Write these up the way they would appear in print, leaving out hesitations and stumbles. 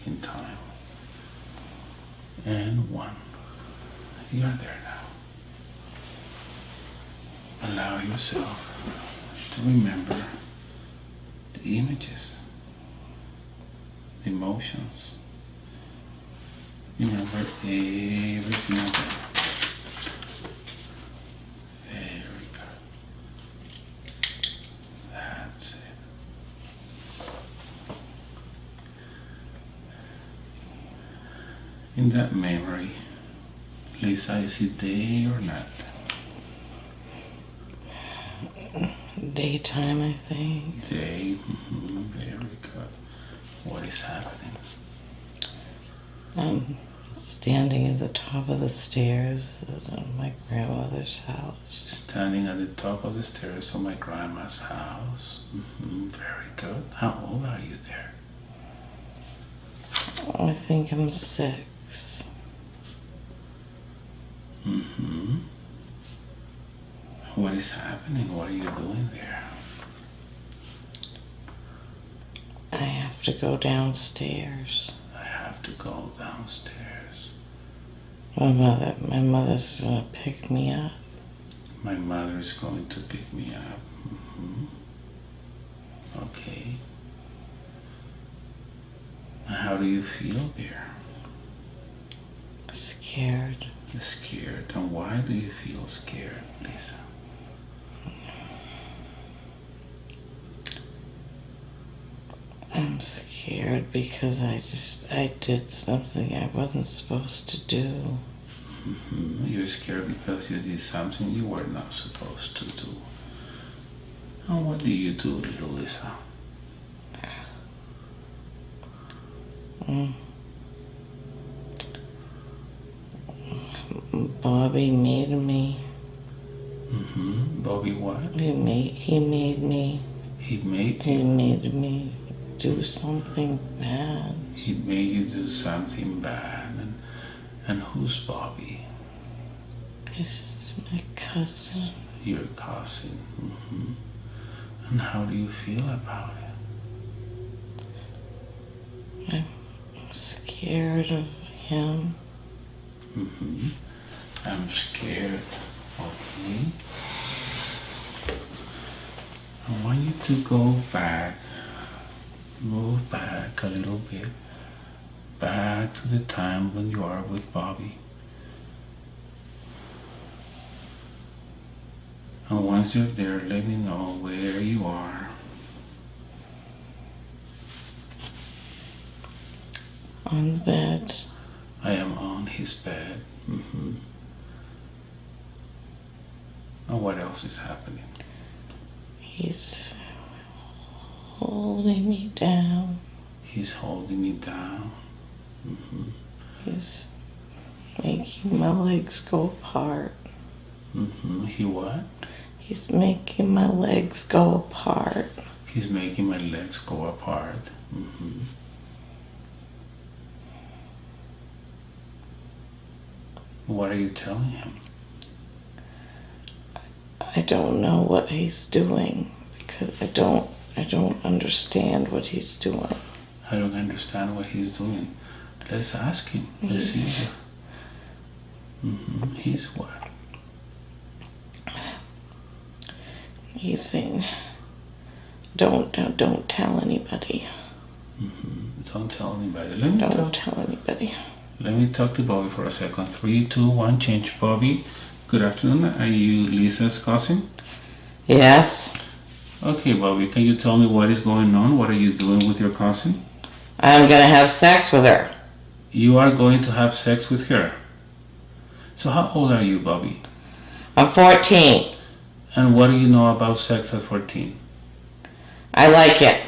in time. And 1. You're there now. Allow yourself to remember the images, the emotions. Remember everything of them. Very good. That's it. In that memory, Lisa, is it day or night? Daytime, I think. Day. Very good. What is happening? I'm standing at the top of the stairs at my grandmother's house. Standing at the top of the stairs of my grandma's house. Very good. How old are you there? I think I'm 6. What is happening? What are you doing there? I have to go downstairs. I have to go downstairs. My mother's gonna pick me up. My mother is going to pick me up. Okay. How do you feel there? Scared. Scared. And why do you feel scared, Lisa? I'm scared because I did something I wasn't supposed to do. You're scared because you did something you were not supposed to do. And what do you do, little Lisa? Bobby made me. Bobby what? He made me. He made He you? made me do something bad. He made you do something bad. And who's Bobby? He's my cousin. Your cousin. And how do you feel about it? I'm scared of him. I'm scared. Okay. I want you to go back, move back a little bit, back to the time when you are with Bobby. And once you're there, let me know where you are. On the bed. I am on his bed. And what else is happening? He's holding me down. He's holding me down. He's making my legs go apart. He what? He's making my legs go apart. He's making my legs go apart. What are you telling him? I don't know what he's doing because I don't understand what he's doing. I don't understand what he's doing. Let's ask him. Let's see. He's what? He's saying, don't tell anybody. Don't tell anybody. Don't tell anybody. Let me talk to Bobby for a second. 3, 2, 1, change. Bobby, good afternoon. Are you Lisa's cousin? Yes. Okay, Bobby, can you tell me what is going on? What are you doing with your cousin? I'm gonna have sex with her. You are going to have sex with her. So how old are you, Bobby? I'm 14. And what do you know about sex at 14? I like it.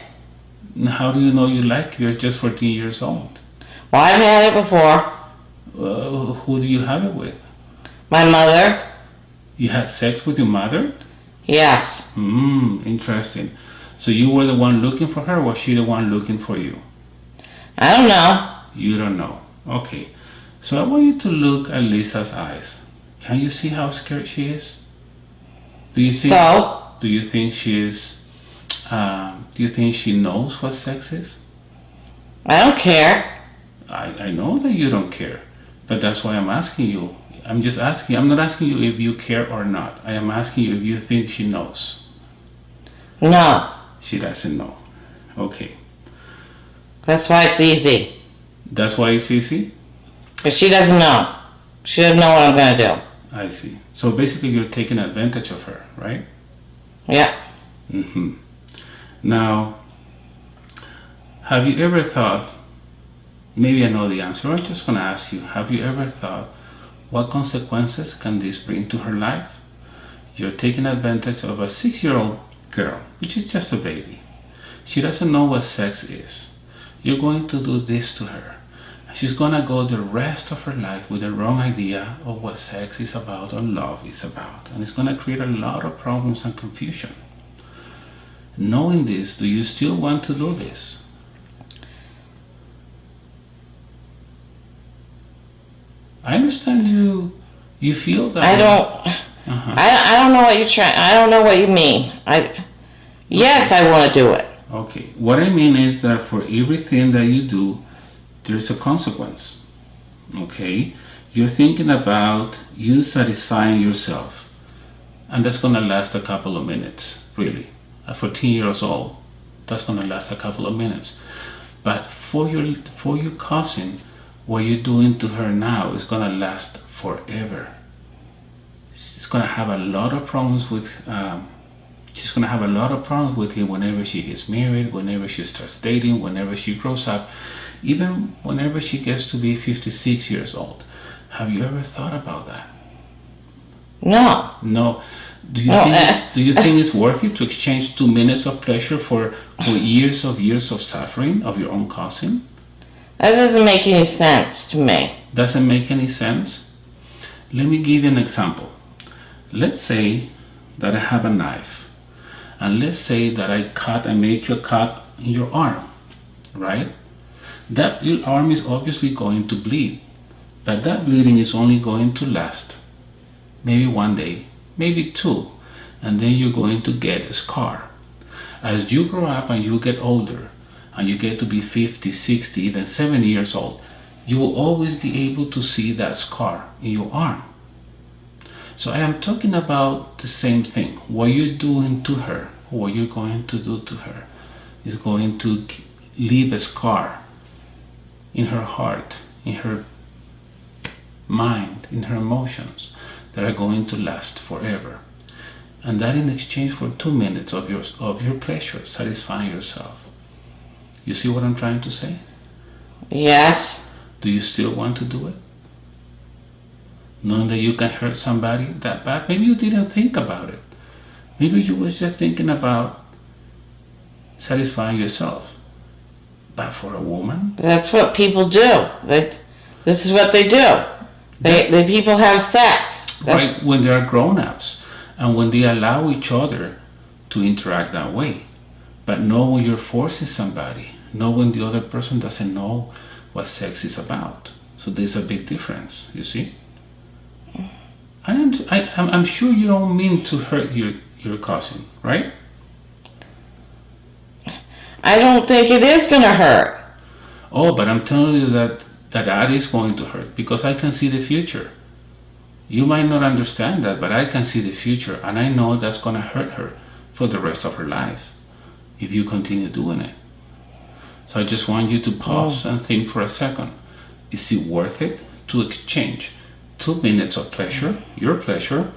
And how do you know you like it? You're just 14 years old. Well, I've had it before. Who do you have it with? My mother. You had sex with your mother? Yes. Interesting. So you were the one looking for her, or was she the one looking for you? I don't know. You don't know. Okay. So I want you to look at Lisa's eyes. Can you see how scared she is? Do you think she is? Do you think she knows what sex is? I don't care. I know that you don't care, but that's why I'm asking you. I'm just asking. I'm not asking you if you care or not. I am asking you if you think she knows. No. She doesn't know. Okay. That's why it's easy. That's why it's easy? Because she doesn't know. She doesn't know what I'm going to do. I see. So basically you're taking advantage of her, right? Yeah. Mm-hmm. Now, have you ever thought, maybe I know the answer, I'm just going to ask you, have you ever thought, what consequences can this bring to her life? You're taking advantage of a 6-year-old girl, which is just a baby. She doesn't know what sex is. You're going to do this to her. She's gonna go the rest of her life with the wrong idea of what sex is about or love is about. And it's gonna create a lot of problems and confusion. Knowing this, do you still want to do this? I understand you feel that. I don't. I don't know what you're trying. I don't know what you mean. Yes, I want to do it. Okay. What I mean is that for everything that you do, there's a consequence. Okay? You're thinking about you satisfying yourself. And that's going to last a couple of minutes, really. At 14 years old, that's going to last a couple of minutes. But for your cousin, what you're doing to her now is going to last forever. She's going to have a lot of problems with him whenever she gets married, whenever she starts dating, whenever she grows up, even whenever she gets to be 56 years old. Have you ever thought about that? No. No. Do you think it's worth it to exchange 2 minutes of pleasure for years of suffering of your own cousin? That doesn't make any sense to me. Doesn't make any sense? Let me give you an example. Let's say that I have a knife, and let's say that I make you a cut in your arm, right? That your arm is obviously going to bleed, but that bleeding is only going to last maybe 1 day, maybe 2, and then you're going to get a scar. As you grow up and you get older, and you get to be 50, 60, even 70 years old, you will always be able to see that scar in your arm. So I am talking about the same thing. What you're doing to her, what you're going to do to her, is going to leave a scar in her heart, in her mind, in her emotions, that are going to last forever. And that in exchange for 2 minutes of your pleasure, satisfying yourself. You see what I'm trying to say? Yes. Do you still want to do it? Knowing that you can hurt somebody that bad? Maybe you didn't think about it. Maybe you was just thinking about satisfying yourself. But for a woman? That's what people do. This is what they do. They people have sex. Right, when they are grown-ups. And when they allow each other to interact that way. But know when you're forcing somebody. Know when the other person doesn't know what sex is about. So there's a big difference, you see? I'm sure you don't mean to hurt your cousin, right? I don't think it is going to hurt. Oh, but I'm telling you that is going to hurt because I can see the future. You might not understand that, but I can see the future, and I know that's going to hurt her for the rest of her life if you continue doing it. So I just want you to pause and think for a second. Is it worth it to exchange 2 minutes of pleasure, your pleasure,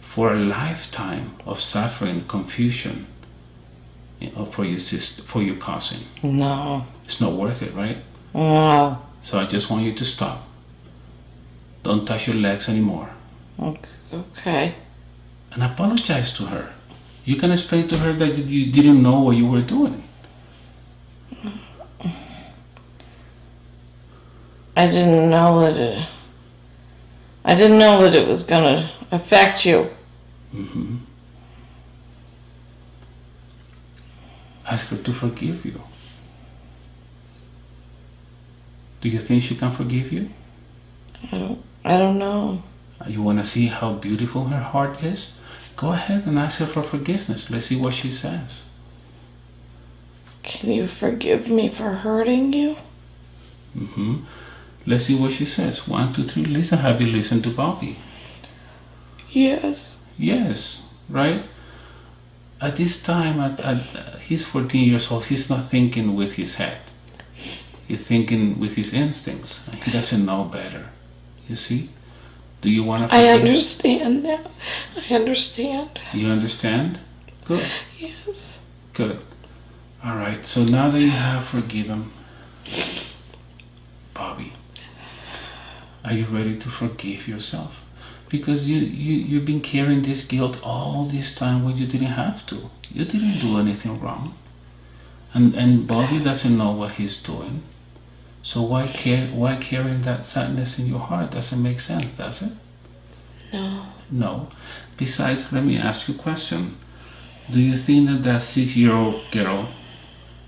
for a lifetime of suffering, confusion, for your cousin? No. It's not worth it, right? No. So I just want you to stop. Don't touch your legs anymore. Okay. And apologize to her. You can explain to her that you didn't know what you were doing. I didn't know that it was going to affect you. Mm-hmm. Ask her to forgive you. Do you think she can forgive you? I don't know. You want to see how beautiful her heart is? Go ahead and ask her for forgiveness. Let's see what she says. Can you forgive me for hurting you? Let's see what she says. 1, 2, 3. Lisa, have you listened to Bobby? Yes. Yes, right? At this time, he's 14 years old. He's not thinking with his head. He's thinking with his instincts. He doesn't know better. You see? Do you want to I understand now. I understand. You understand? Good. Yes. Good. All right. So now that you have forgiven Bobby, are you ready to forgive yourself? Because you've been carrying this guilt all this time when you didn't have to. You didn't do anything wrong. And Bobby doesn't know what he's doing. So why carrying that sadness in your heart? Doesn't make sense, does it? No. No. Besides, let me ask you a question. Do you think that 6-year-old girl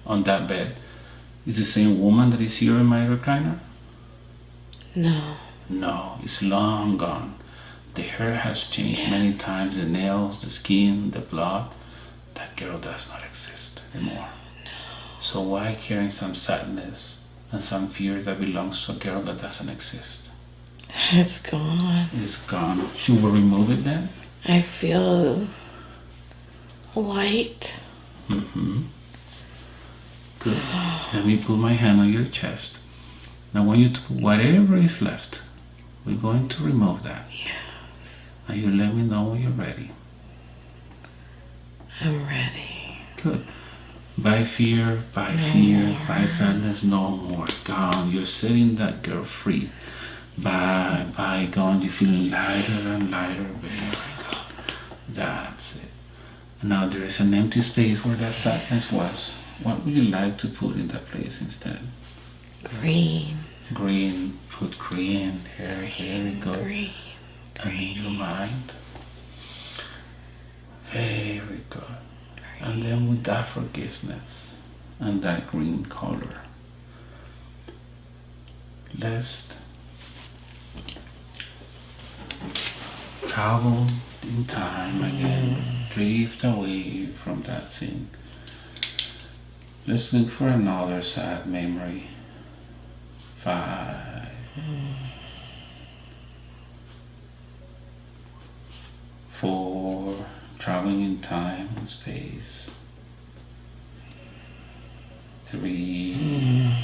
on that bed is the same woman that is here in my recliner? No. No, it's long gone. The hair has changed many times, the nails, the skin, the blood. That girl does not exist anymore. No. So why carrying some sadness and some fear that belongs to a girl that doesn't exist? It's gone. It's gone. Should we remove it then? I feel light. Good. Let me put my hand on your chest. Now when you whatever is left, we're going to remove that. Yes. And you let me know when you're ready. I'm ready. Good. By fear, by sadness, no more. Gone. You're setting that girl free. By gone, you're feeling lighter and lighter. Very good. That's it. Now there is an empty space where that sadness was. What would you like to put in that place instead? Green. Green. Put green there. Very good. Green. And in your mind. Very good. And then with that forgiveness and that green color, let's travel in time again, drift away from that scene. Let's look for another sad memory. 5, 4, traveling in time and space. 3,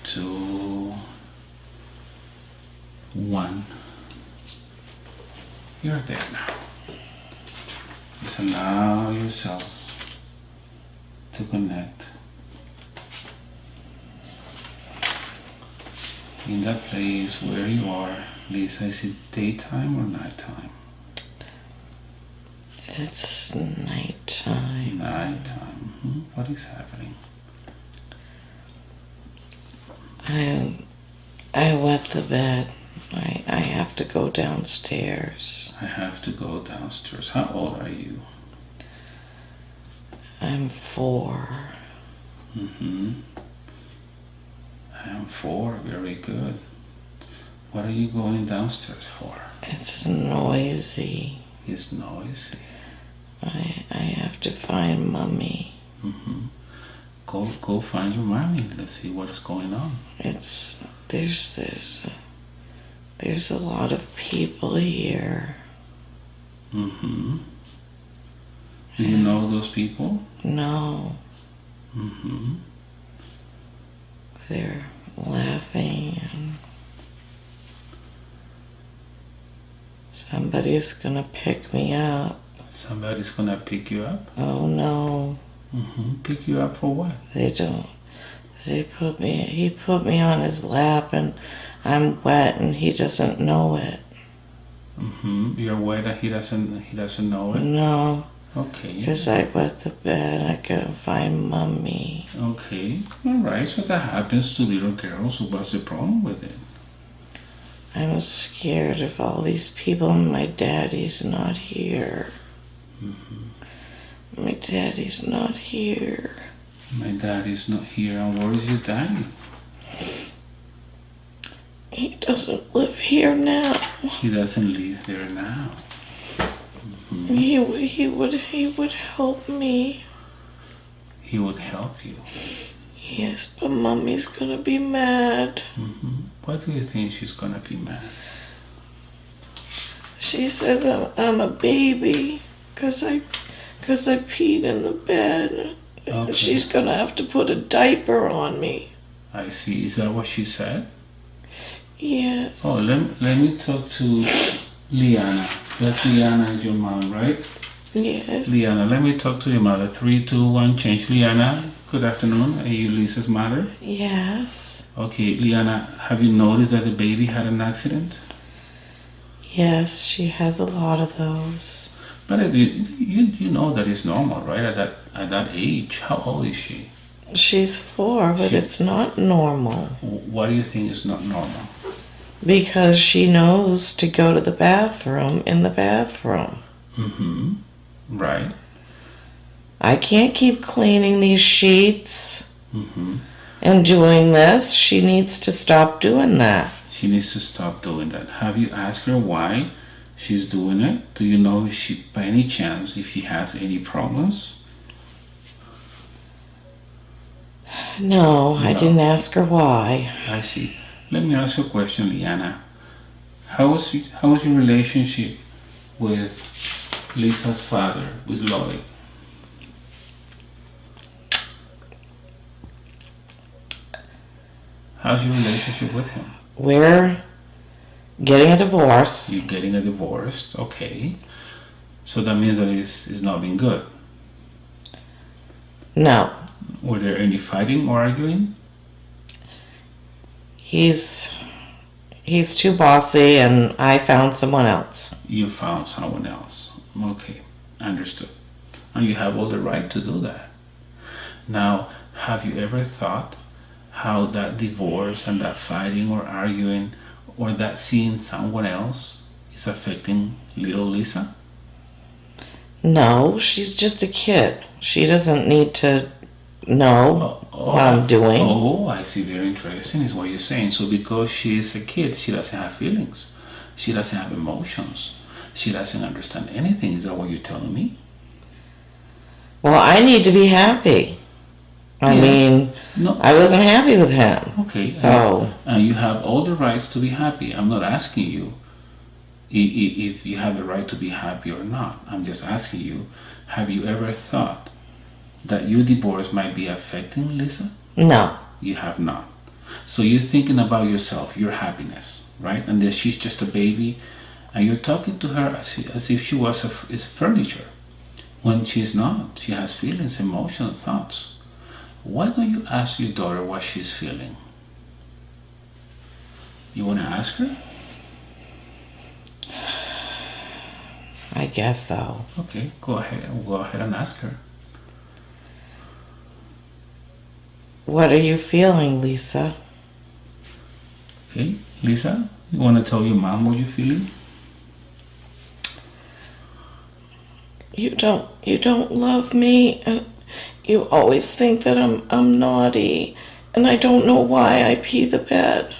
2, 1. You're there now. Just allow yourself to connect in that place where you are. Lisa, is it daytime or nighttime? It's nighttime. Nighttime. What is happening? I wet the bed. I have to go downstairs. I have to go downstairs. How old are you? I'm 4. I am 4. Very good. What are you going downstairs for? It's noisy. It's noisy. I have to find Mommy. Go find your mommy. Let's see what's going on. There's a lot of people here. Do you know those people? No. They're laughing and somebody's gonna pick me up. Somebody's gonna pick you up? Oh no. Pick you up for what? They don't. He put me on his lap and I'm wet and he doesn't know it. You're wet and he doesn't know it? No. Okay. Because I wet the bed, I gotta find Mommy. Okay. Alright, so that happens to little girls. So what's the problem with it? I'm scared of all these people and my daddy's not here. My daddy's not here. My daddy's not here. And where is your daddy? He doesn't live here now. He doesn't live there now. He would help me. He would help you. Yes, but Mommy's gonna be mad. Why do you think she's gonna be mad? She said I'm a baby because I peed in the bed. Okay. She's gonna have to put a diaper on me. I see. Is that what she said? Yes. Oh, let me talk to Liana. That's Liana is your mom, right? Yes. Liana, let me talk to your mother. 3, 2, 1, change. Liana, good afternoon. Are you Lisa's mother? Yes. Okay, Liana, have you noticed that the baby had an accident? Yes, she has a lot of those. But you know that it's normal, right? At that age, how old is she? She's 4, but it's not normal. What do you think is not normal? Because she knows to go to the bathroom in the bathroom. Right. I can't keep cleaning these sheets and doing this. She needs to stop doing that. She needs to stop doing that. Have you asked her why she's doing it? Do you know if she, by any chance, if she has any problems? No, I didn't ask her why. I see. Let me ask you a question, Liana. How was your relationship with Lisa's father, with Lloyd? How's your relationship with him? We're getting a divorce. You're getting a divorce, okay. So that means that it's not been good. No. Were there any fighting or arguing? He's too bossy and I found someone else. You found someone else. Okay, understood. And you have all the right to do that. Now, have you ever thought how that divorce and that fighting or arguing or that seeing someone else is affecting little Lisa? No, she's just a kid. She doesn't need to know what I'm doing. Oh, I see. Very interesting is what you're saying. So because she is a kid, she doesn't have feelings. She doesn't have emotions. She doesn't understand anything. Is that what you're telling me? Well, I need to be happy. I mean, no. I wasn't happy with him. Okay. So you have all the rights to be happy. I'm not asking you if you have the right to be happy or not. I'm just asking you, have you ever thought that your divorce might be affecting Lisa? No. You have not. So you're thinking about yourself, your happiness, right? And that she's just a baby, and you're talking to her as if she was is furniture, when she's not. She has feelings, emotions, thoughts. Why don't you ask your daughter what she's feeling? You want to ask her? I guess so. Okay, go ahead and ask her. What are you feeling, Lisa? Okay, Lisa, you want to tell your mom what you're feeling? You don't love me, and you always think that I'm naughty, and I don't know why I pee the bed.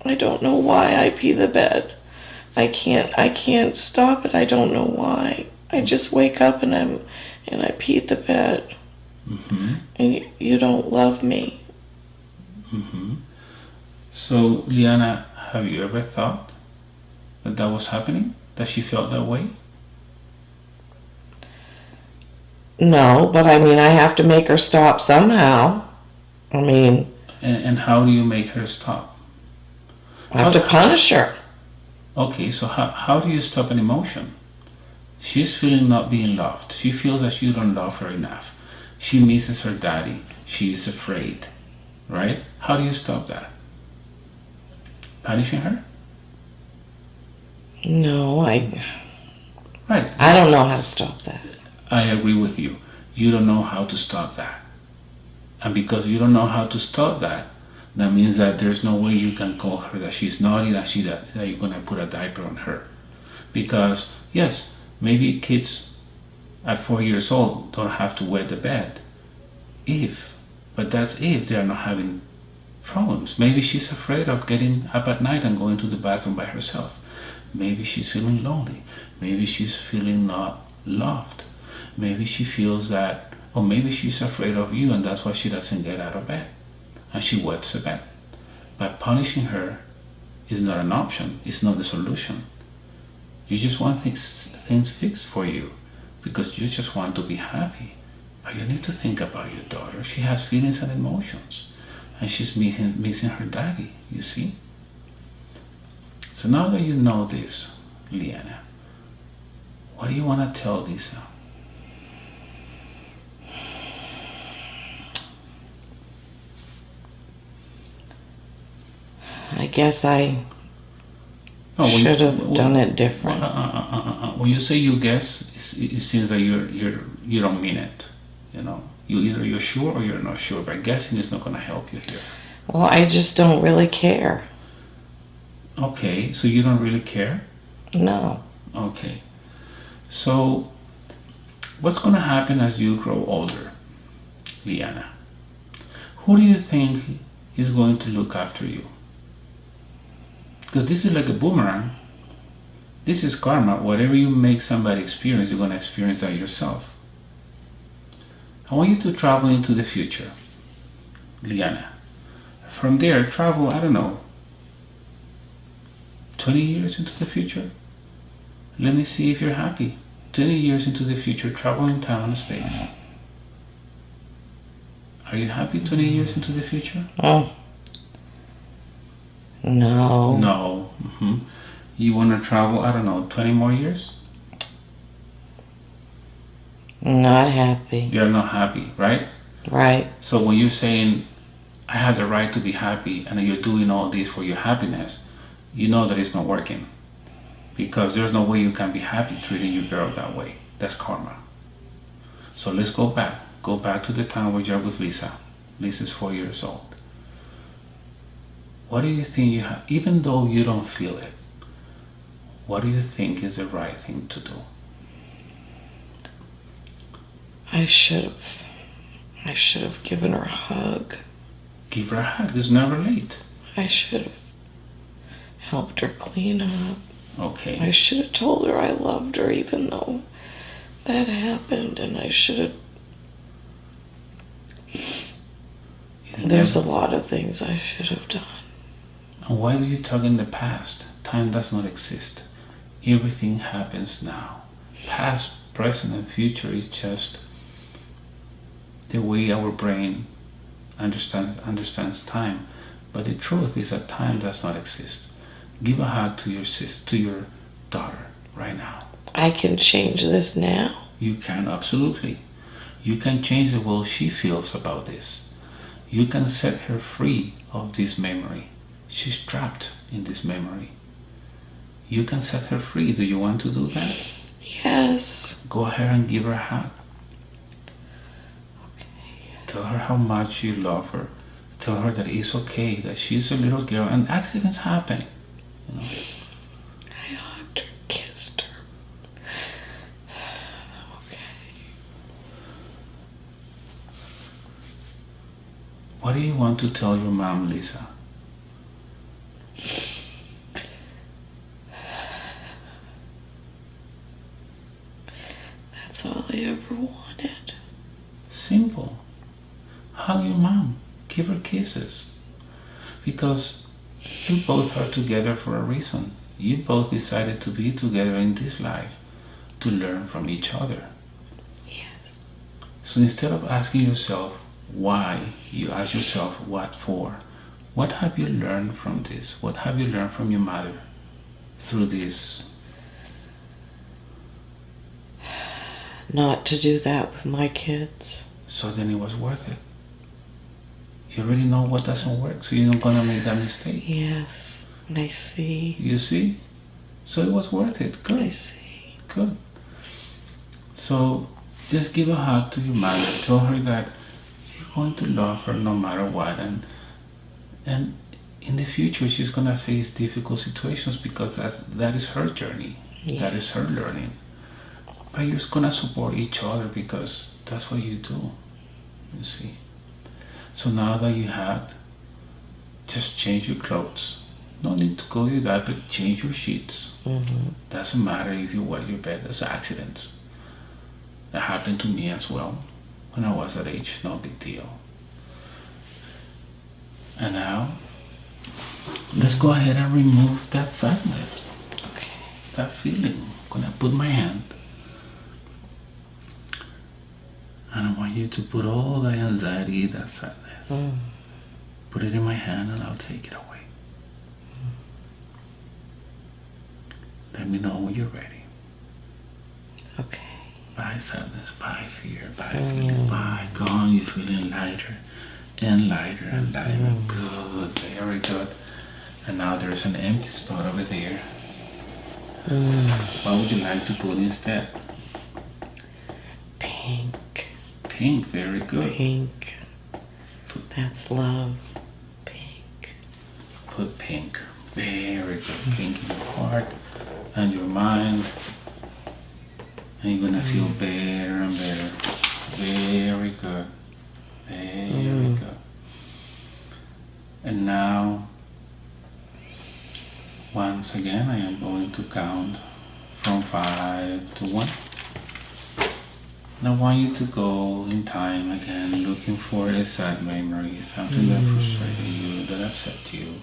I don't know why I pee the bed. I can't stop it. I don't know why. I just wake up and I pee the bed. And you don't love me. So, Liana, have you ever thought that that was happening? That she felt that way? No, but I mean, I have to make her stop somehow. I mean... And how do you make her stop? I have to punish her. Okay, so how do you stop an emotion? She's feeling not being loved. She feels that you don't love her enough. She misses her daddy. She is afraid, right? How do you stop that? Punishing her? No, Right. I don't know how to stop that. I agree with you. You don't know how to stop that. And because you don't know how to stop that, that means that there's no way you can call her that she's naughty, that you're going to put a diaper on her. Because, yes, maybe kids at 4 years old don't have to wet the bed. But that's if they're not having problems. Maybe she's afraid of getting up at night and going to the bathroom by herself. Maybe she's feeling lonely. Maybe she's feeling not loved. Maybe she feels that, Or maybe she's afraid of you and that's why she doesn't get out of bed. And she wets the bed. But punishing her is not an option. It's not the solution. You just want things fixed for you because you just want to be happy. But you need to think about your daughter. She has feelings and emotions. And she's missing her daddy, you see? So now that you know this, Liana, what do you want to tell Lisa? I guess I should have done it different. When you say you guess, it seems that you don't mean it. You know, either you're sure or you're not sure. But guessing is not going to help you here. Well, I just don't really care. Okay, so you don't really care? No. Okay. So, what's going to happen as you grow older, Liana? Who do you think is going to look after you? Because this is like a boomerang. This is karma. Whatever you make somebody experience, you're going to experience that yourself. I want you to travel into the future, Liana. From there, travel, I don't know, 20 years into the future. Let me see if you're happy. 20 years into the future, travel in time and space. Are you happy 20 years into the future? Oh. No. No. You want to travel, I don't know, 20 more years? Not happy. You're not happy, right? Right. So when you're saying, I have the right to be happy, and you're doing all this for your happiness, you know that it's not working. Because there's no way you can be happy treating your girl that way. That's karma. So let's go back. Go back to the time where you're with Lisa. Lisa's 4 years old. What do you think you have, even though you don't feel it, what do you think is the right thing to do? I should have given her a hug. Give her a hug. It's never late. I should have helped her clean up. Okay. I should have told her I loved her even though that happened, and I should have... There's a lot of things I should have done. And why do you talk in the past? Time does not exist. Everything happens now. Past, present, and future is just the way our brain understands time. But the truth is that time does not exist. Give a hug to your daughter right now. I can change this now. You can, absolutely. You can change the way she feels about this. You can set her free of this memory. She's trapped in this memory. You can set her free. Do you want to do that? Yes. Go ahead and give her a hug. Okay. Tell her how much you love her. Tell her that it's okay, that she's a little girl and accidents happen. You know? I hugged her, kissed her. Okay. What do you want to tell your mom, Lisa? That's all I ever wanted. Simple. Hug your mom. Give her kisses. Because you both are together for a reason. You both decided to be together in this life to learn from each other. Yes. So instead of asking yourself why, you ask yourself what for. What have you learned from this? What have you learned from your mother through this? Not to do that with my kids. So then it was worth it. You already know what doesn't work, so you're not gonna make that mistake. Yes, I see. You see? So it was worth it. Good. I see. Good. So just give a hug to your mother. Tell her that you're going to love her no matter what. And in the future, she's going to face difficult situations because that is her journey. Yeah. That is her learning. But you're just going to support each other because that's what you do. You see? So now that you have, just change your clothes. No need to go do that, but change your sheets. Doesn't matter if you wet your bed. That's accidents. That happened to me as well. when I was that age, no big deal. And now, let's go ahead and remove that sadness, Okay. that feeling. I'm gonna put my hand, and I want you to put all the anxiety, that sadness, put it in my hand, and I'll take it away. Let me know when you're ready. Okay. Bye sadness, bye fear, bye feeling, bye gone. You're feeling lighter and lighter and lighter. Good, very good. And now there's an empty spot over there. What would you like to put instead? Pink. Pink, very good. Pink. That's love. Pink. Put pink, very good. Pink in your heart and your mind. And you're gonna feel better and better. Very good. Very good. And now, once again, I am going to count from 5 to 1. And I want you to go in time again, looking for a sad memory, something that frustrated you, that upset you.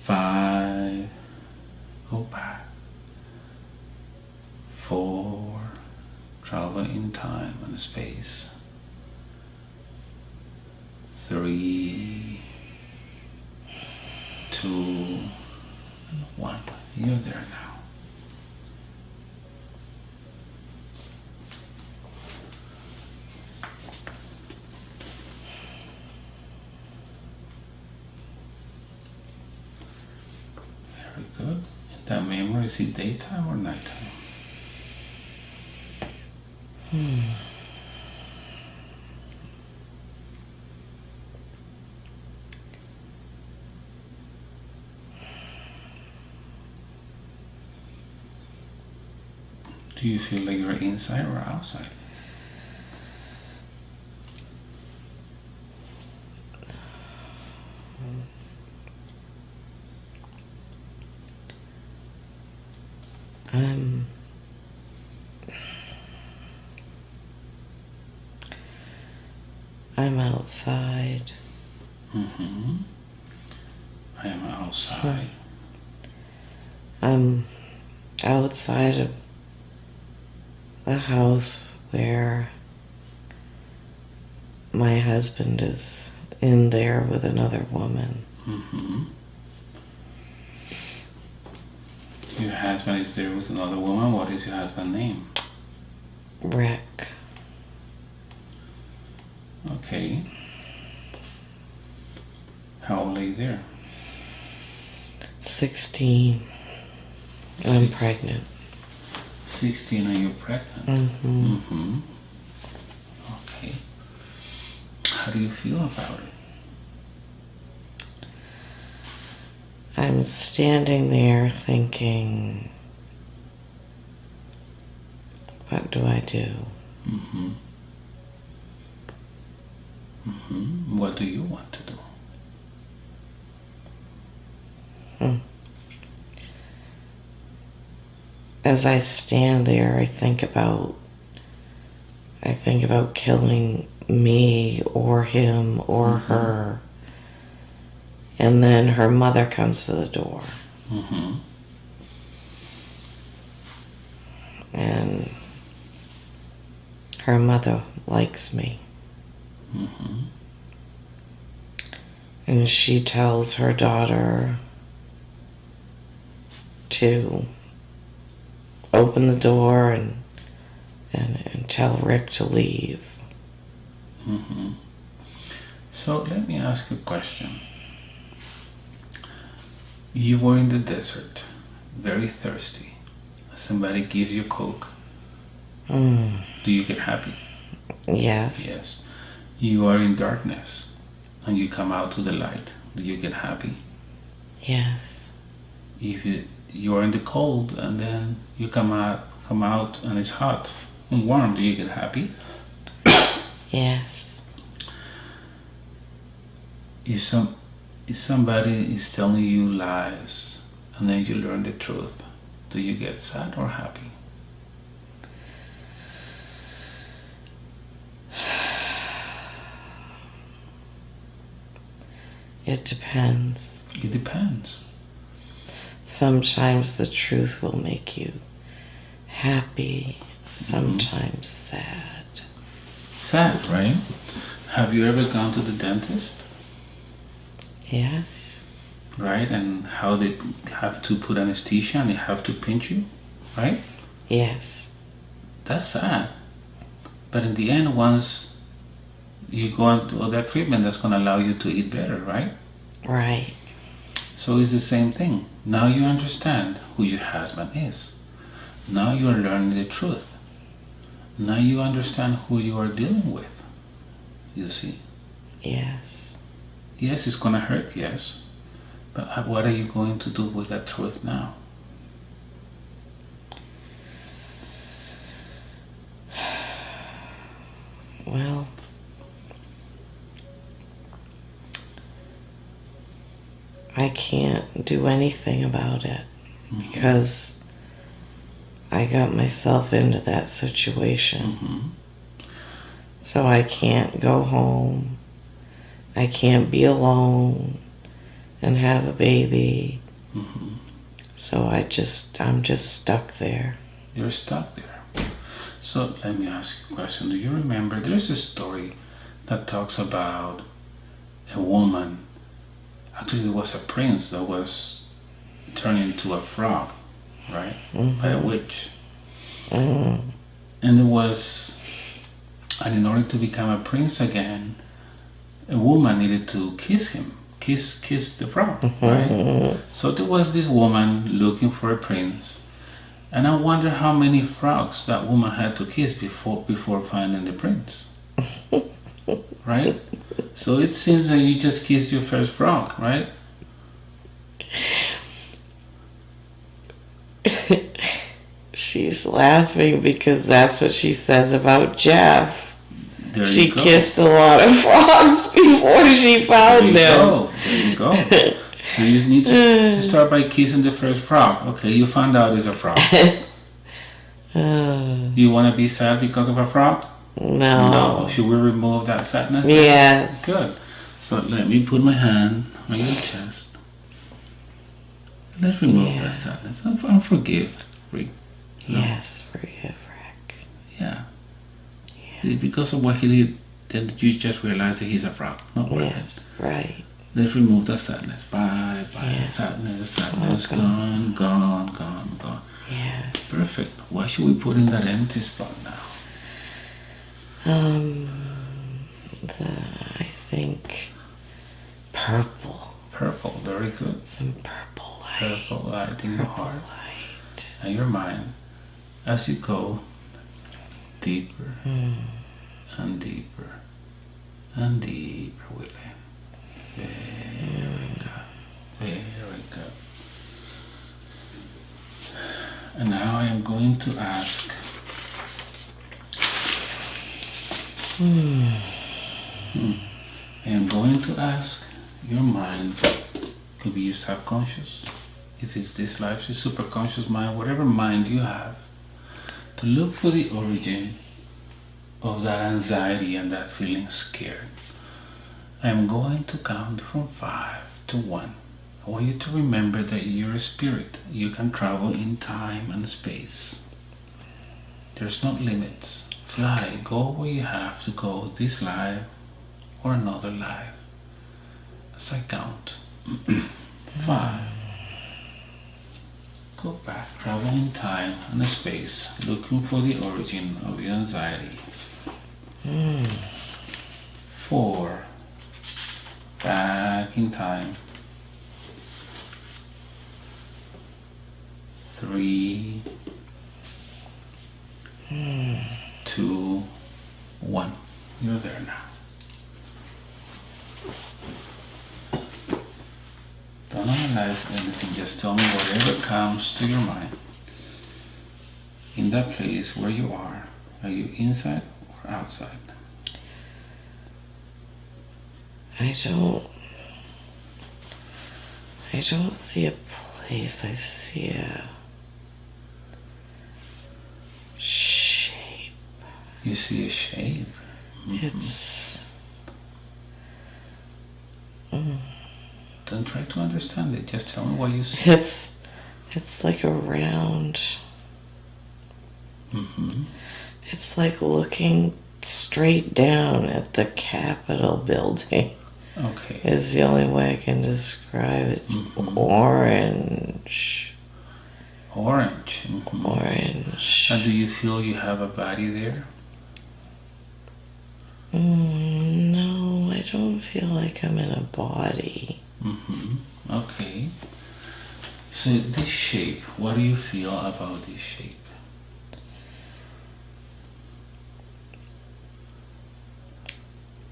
5, go back. 4, travel in time and space. 3, 2, 1. You're there now. Very good. That memory, is it daytime or nighttime? Do you feel like you're inside or outside? I'm outside. I am outside. I'm outside of the house where my husband is in there with another woman. Your husband is there with another woman. What is your husband's name? Rick. Okay. How old are you there? 16. I'm pregnant. 16 and you're pregnant? Okay. How do you feel about it? I'm standing there thinking, what do I do? What do you want to do? As I stand there, I think about killing me or him or her. And then her mother comes to the door. And her mother likes me. And she tells her daughter to open the door and tell Rick to leave. So let me ask you a question. You were in the desert, very thirsty. Somebody gives you Coke. Do you get happy? Yes. Yes. You are in darkness and you come out to the light. Do you get happy? Yes. If you are in the cold and then you come out and it's hot and warm, do you get happy? Yes. If somebody is telling you lies and then you learn the truth, do you get sad or happy? It depends. It depends. Sometimes the truth will make you happy, sometimes sad. Sad, right? Have you ever gone to the dentist? Yes. Right? And how they have to put anesthesia and they have to pinch you, right? Yes. That's sad. But in the end, once you go on to all that treatment, that's going to allow you to eat better, right? Right. So it's the same thing. Now you understand who your husband is. Now you are learning the truth. Now you understand who you are dealing with. You see? Yes. Yes, it's going to hurt, yes. But what are you going to do with that truth now? Well, I can't do anything about it because I got myself into that situation. So I can't go home. I can't be alone and have a baby. So I'm just stuck there. You're stuck there. So let me ask you a question. Do you remember, there's a story that talks about a woman, actually there was a prince that was turned into a frog, right? By a witch. And there was, and in order to become a prince again, a woman needed to kiss him, kiss the frog, right? So there was this woman looking for a prince, and I wonder how many frogs that woman had to kiss before finding the prince, right? So it seems that you just kissed your first frog, right? She's laughing because that's what she says about Jeff. There She you go. kissed a lot of frogs before she found him. There you go. So you need to start by kissing the first frog. Okay, you found out it's a frog. You want to be sad because of a frog? No. No. Should we remove that sadness? Yes. Good. So let me put my hand on your chest. Let's remove that sadness and forgive Rick. Yes, forgive Rick. Yeah. Yes. Because of what he did, then you just realize that he's a frog. Not worth Yes, right. Let's remove the sadness. Bye, bye. Yes. Sadness, Oh, gone. Yes. Perfect. What should we put in that empty spot now? I think purple. Purple, very good. Some purple light. Purple light in your heart Light. and your mind as you go deeper and deeper and deeper within. Very good. Very good. And now I am going to ask I am going to ask your mind, could be your subconscious, if it's this life, your superconscious mind, whatever mind you have, to look for the origin of that anxiety and that feeling scared. I am going to count from 5 to 1. I want you to remember that you're a spirit. You can travel in time and space. There's no limits. Fly, go where you have to go, this life or another life. As I count. 5. Go back, travel in time and space, looking for the origin of your anxiety. 4. Back in time. 3, 2, 1. You're there now. Don't analyze anything, just tell me whatever comes to your mind. In that place where you are you inside or outside? I don't see a place. I see a shape. You see a shape. It's Don't try to understand it. Just tell me what you see. It's like a round. Mm-hmm. It's like looking straight down at the Capitol building. Okay. Is the only way I can describe it. It's orange. Orange. Mm-hmm. Orange. And do you feel you have a body there? No, I don't feel like I'm in a body. Mm-hmm. Okay. So this shape, what do you feel about this shape?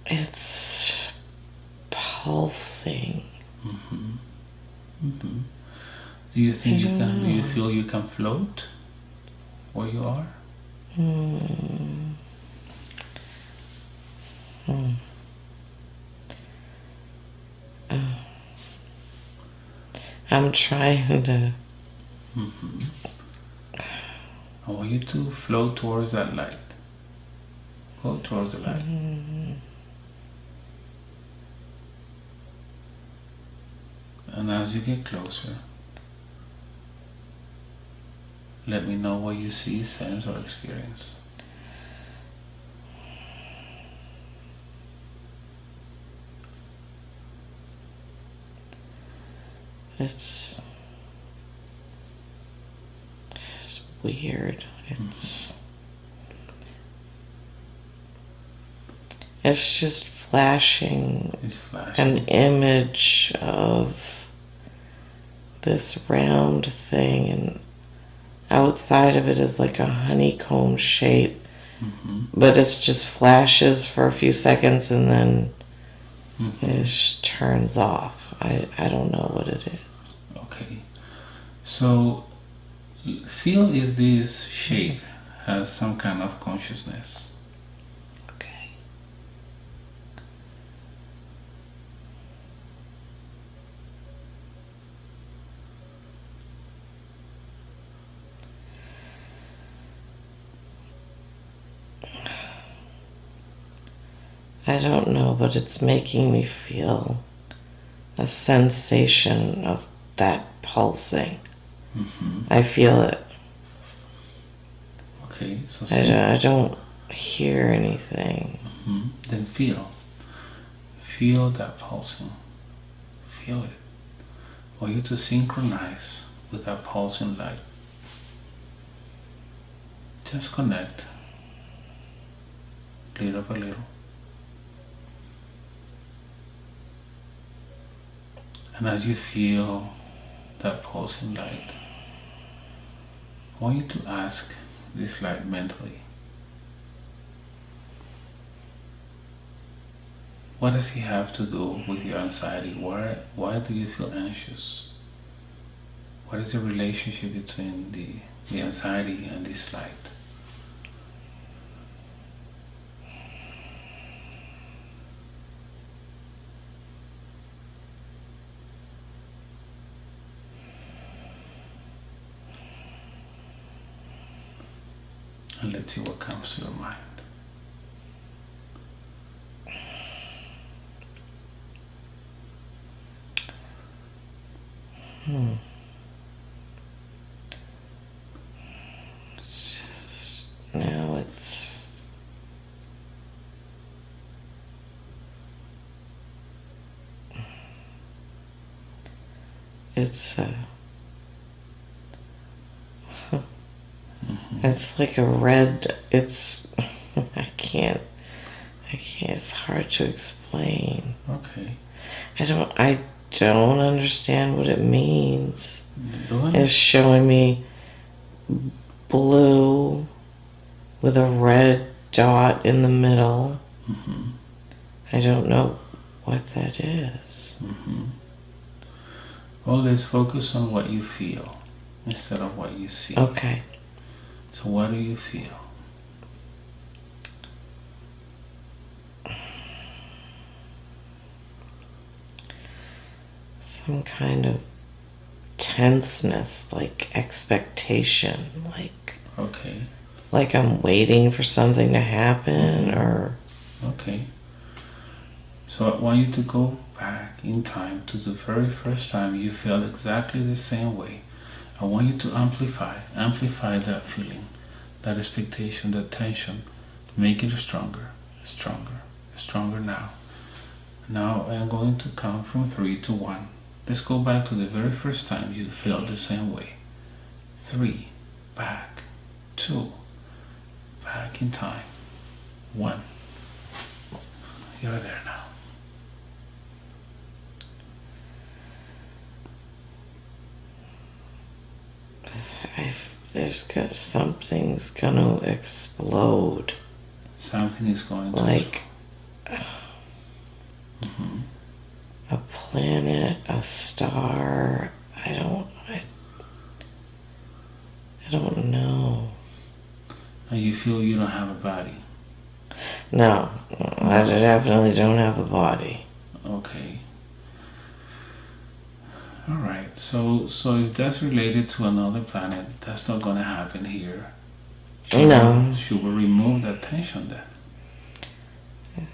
It's pulsing. Mm-hmm. Mm-hmm. Do you think you can? Do you feel you can float where you are? I'm trying to. Mm-hmm. I want you to float towards that light. Go towards the light. And as you get closer, let me know what you see, sense, or experience. It's weird. It's just flashing. It's flashing. An image of this round thing, and outside of it is like a honeycomb shape, but it's just flashes for a few seconds and then it just turns off. I don't know what it is. Okay. So feel if this shape has some kind of consciousness. Okay. I don't know, but it's making me feel a sensation of that pulsing. I feel it. Okay, so I don't hear anything. Then feel. Feel that pulsing. Feel it. For you to synchronize with that pulsing light. Just connect little by little. And as you feel that pulsing light, I want you to ask this light mentally, what does he have to do with your anxiety? Why do you feel anxious? What is the relationship between the anxiety and this light? And let's see what comes to your mind. Now it's like a red, I can't, it's hard to explain. Okay. I don't understand what it means. Doing It's showing me blue with a red dot in the middle. I don't know what that is. Well, let's focus on what you feel instead of what you see. Okay. So what do you feel? Some kind of tenseness, like expectation, Okay. like I'm waiting for something to happen, or Okay. So I want you to go back in time to the very first time you felt exactly the same way. I want you to amplify that feeling, that expectation, that tension, make it stronger, stronger, stronger now. Now I am going to count from 3 to 1. Let's go back to the very first time you felt the same way. 3, back. 2, back in time. 1. You're there now. Something's gonna explode. Something is going to like mm-hmm. a planet, a star. I don't know. And you feel you don't have a body. No, I definitely don't have a body. Okay. All right. So if that's related to another planet, that's not going to happen here. No. Should we remove that tension then?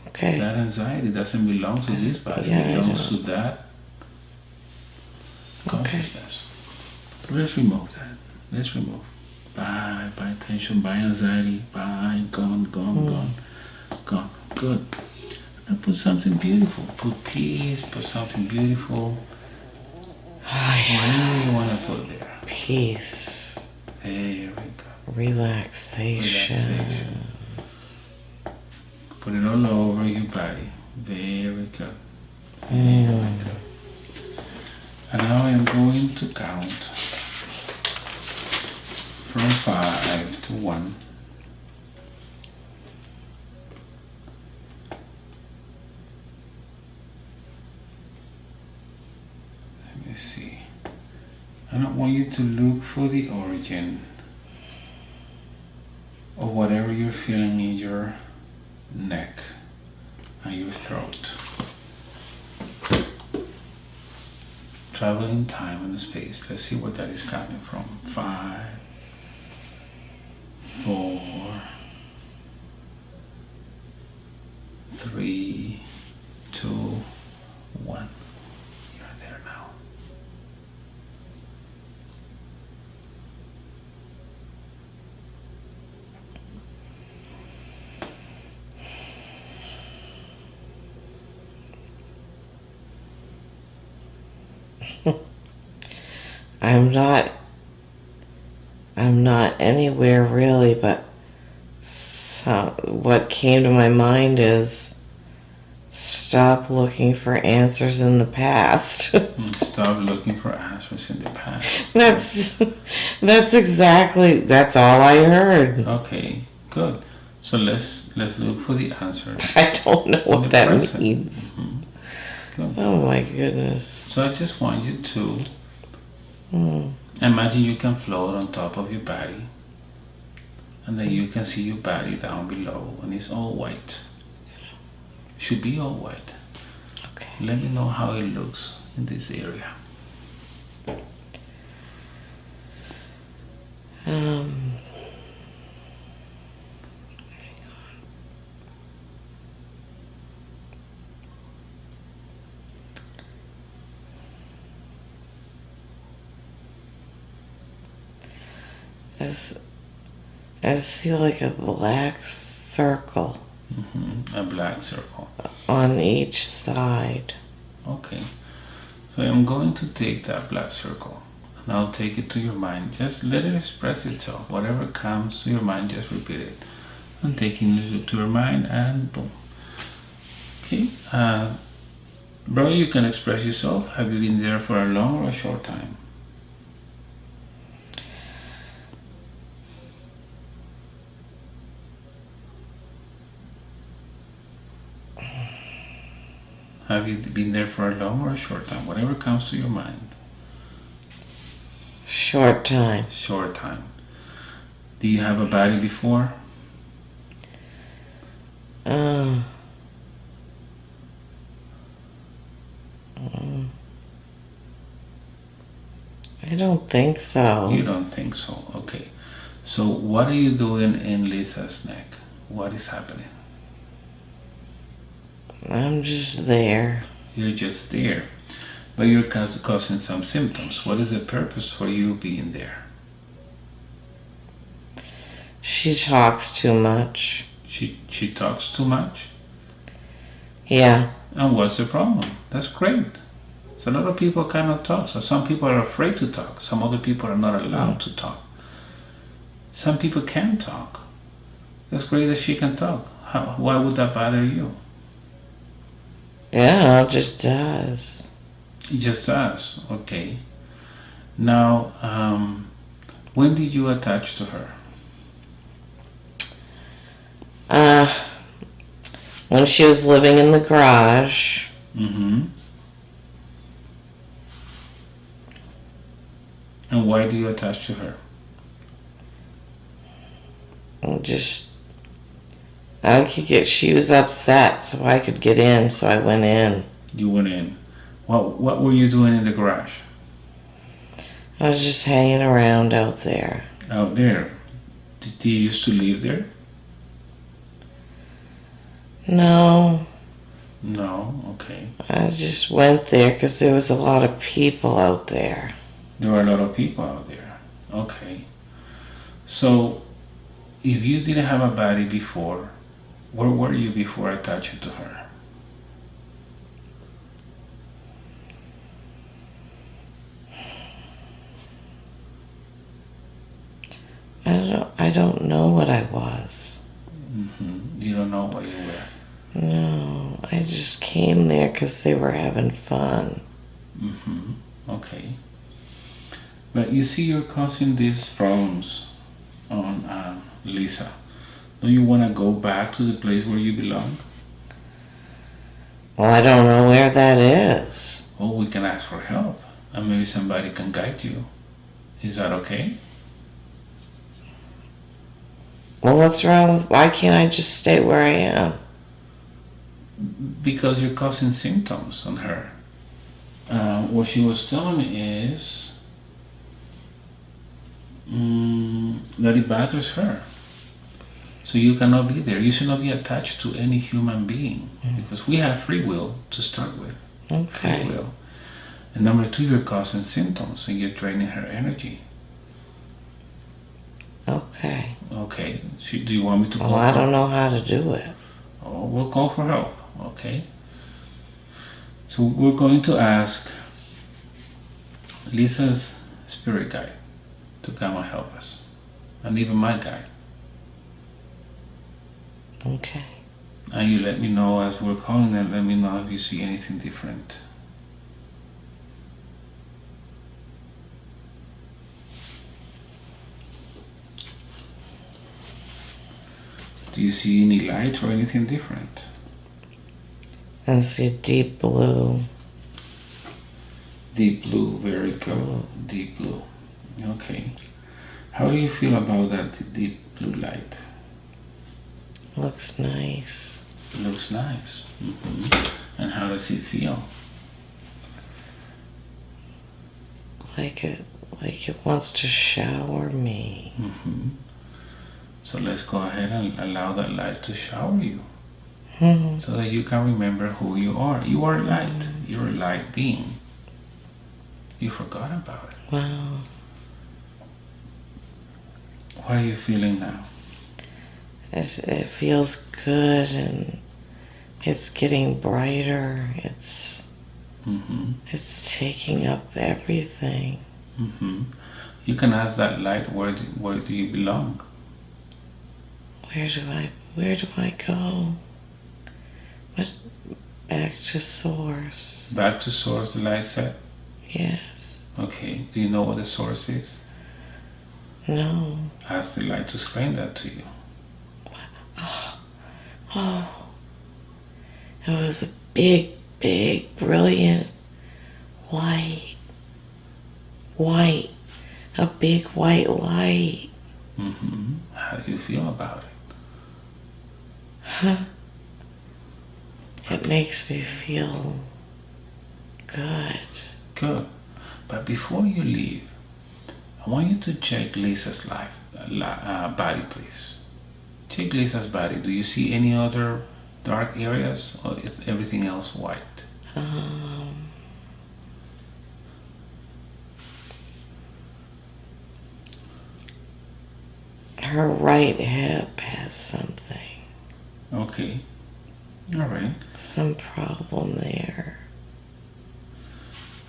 Okay. That anxiety doesn't belong to this body. It belongs to that consciousness. Let's remove that. Let's remove. Bye tension, bye anxiety, bye, gone. Good. Now put something beautiful. Put peace, put something beautiful. Whatever you want to put there. Peace. Very good. Relaxation. Put it all over your body. Very good. Very good. And now I'm going to count from 5 to 1. Let me see. I don't want you to look for the origin of whatever you're feeling in your neck and your throat. Travel in time and space. Let's see where that is coming from. 5, 4, 3, 2, 1. You're there now. I'm not anywhere really, but what came to my mind is stop looking for answers in the past. Stop looking for answers in the past. That's all I heard. Okay, good. So let's look for the answer. I don't know what that means. Mm-hmm. Good. Oh my goodness. So I just want you to imagine you can float on top of your body, and then you can see your body down below, and it's all white. Should be all white. Okay. Let me know how it looks in this area. I see like a black circle. A black circle. On each side. Okay. So I'm going to take that black circle and I'll take it to your mind. Just let it express itself. Whatever comes to your mind, just repeat it. I'm taking it to your mind and boom. Okay. Bro, you can express yourself. Have you been there for a long or a short time? Have you been there for a long or a short time? Whatever comes to your mind. Short time. Short time. Do you have a body before? I don't think so. You don't think so. Okay. So what are you doing in Lisa's neck? What is happening? I'm just there. You're just there. But you're causing some symptoms. What is the purpose for you being there? She talks too much. She talks too much? Yeah. And what's the problem? That's great. So a lot of people cannot talk. So some people are afraid to talk. Some other people are not allowed to talk. Some people can talk. That's great that she can talk. Why would that bother you? Yeah, it just does. It just does. Okay. Now, when did you attach to her? When she was living in the garage. Mm-hmm. And why do you attach to her? She was upset, so I could get in, so I went in. You went in. What were you doing in the garage? I was just hanging around out there. Out there? Did you used to live there? No. No, okay. I just went there because there was a lot of people out there. There were a lot of people out there. Okay. So, if you didn't have a body before, where were you before attaching to her? I don't know what I was. Mm-hmm. You don't know what you were. No, I just came there because they were having fun. Mm-hmm. Okay. But you see, you're causing these problems on Lisa. Don't you want to go back to the place where you belong? Well, I don't know where that is. Oh, we can ask for help, and maybe somebody can guide you. Is that okay? Well, what's wrong with... Why can't I just stay where I am? Because you're causing symptoms on her. What she was telling me is that it bothers her. So you cannot be there. You should not be attached to any human being because we have free will to start with. Okay. Free will. And number two, you're causing symptoms and you're draining her energy. Okay. Okay. Do you want me to call? Well, I don't know how to do it. Oh, we'll call for help. Okay. So we're going to ask Lisa's spirit guide to come and help us, and even my guide. Okay. And you let me know as we're calling them. Let me know if you see anything different. Do you see any light or anything different? I see deep blue. Deep blue, very good. Deep blue. Okay. How do you feel about that deep blue light? Looks nice. It looks nice. Mm-hmm. And how does it feel? Like it wants to shower me. Mm-hmm. So let's go ahead and allow that light to shower you. Mm-hmm. So that you can remember who you are. You are light. You're a light being. You forgot about it. Wow. What are you feeling now? It feels good and it's getting brighter. It's taking up everything. Mm-hmm. You can ask that light, where do you belong? Where do I go? What? Back to source. Back to source, the light said? Yes. Okay. Do you know what the source is? No. Ask the light to explain that to you. Oh. It was a big, brilliant light. White. A big white light. Mm-hmm. How do you feel about it? Huh? It makes me feel good. Good. But before you leave, I want you to check Lisa's body, please. Check Lisa's body. Do you see any other dark areas, or is everything else white? Her right hip has something. Okay. All right. Some problem there.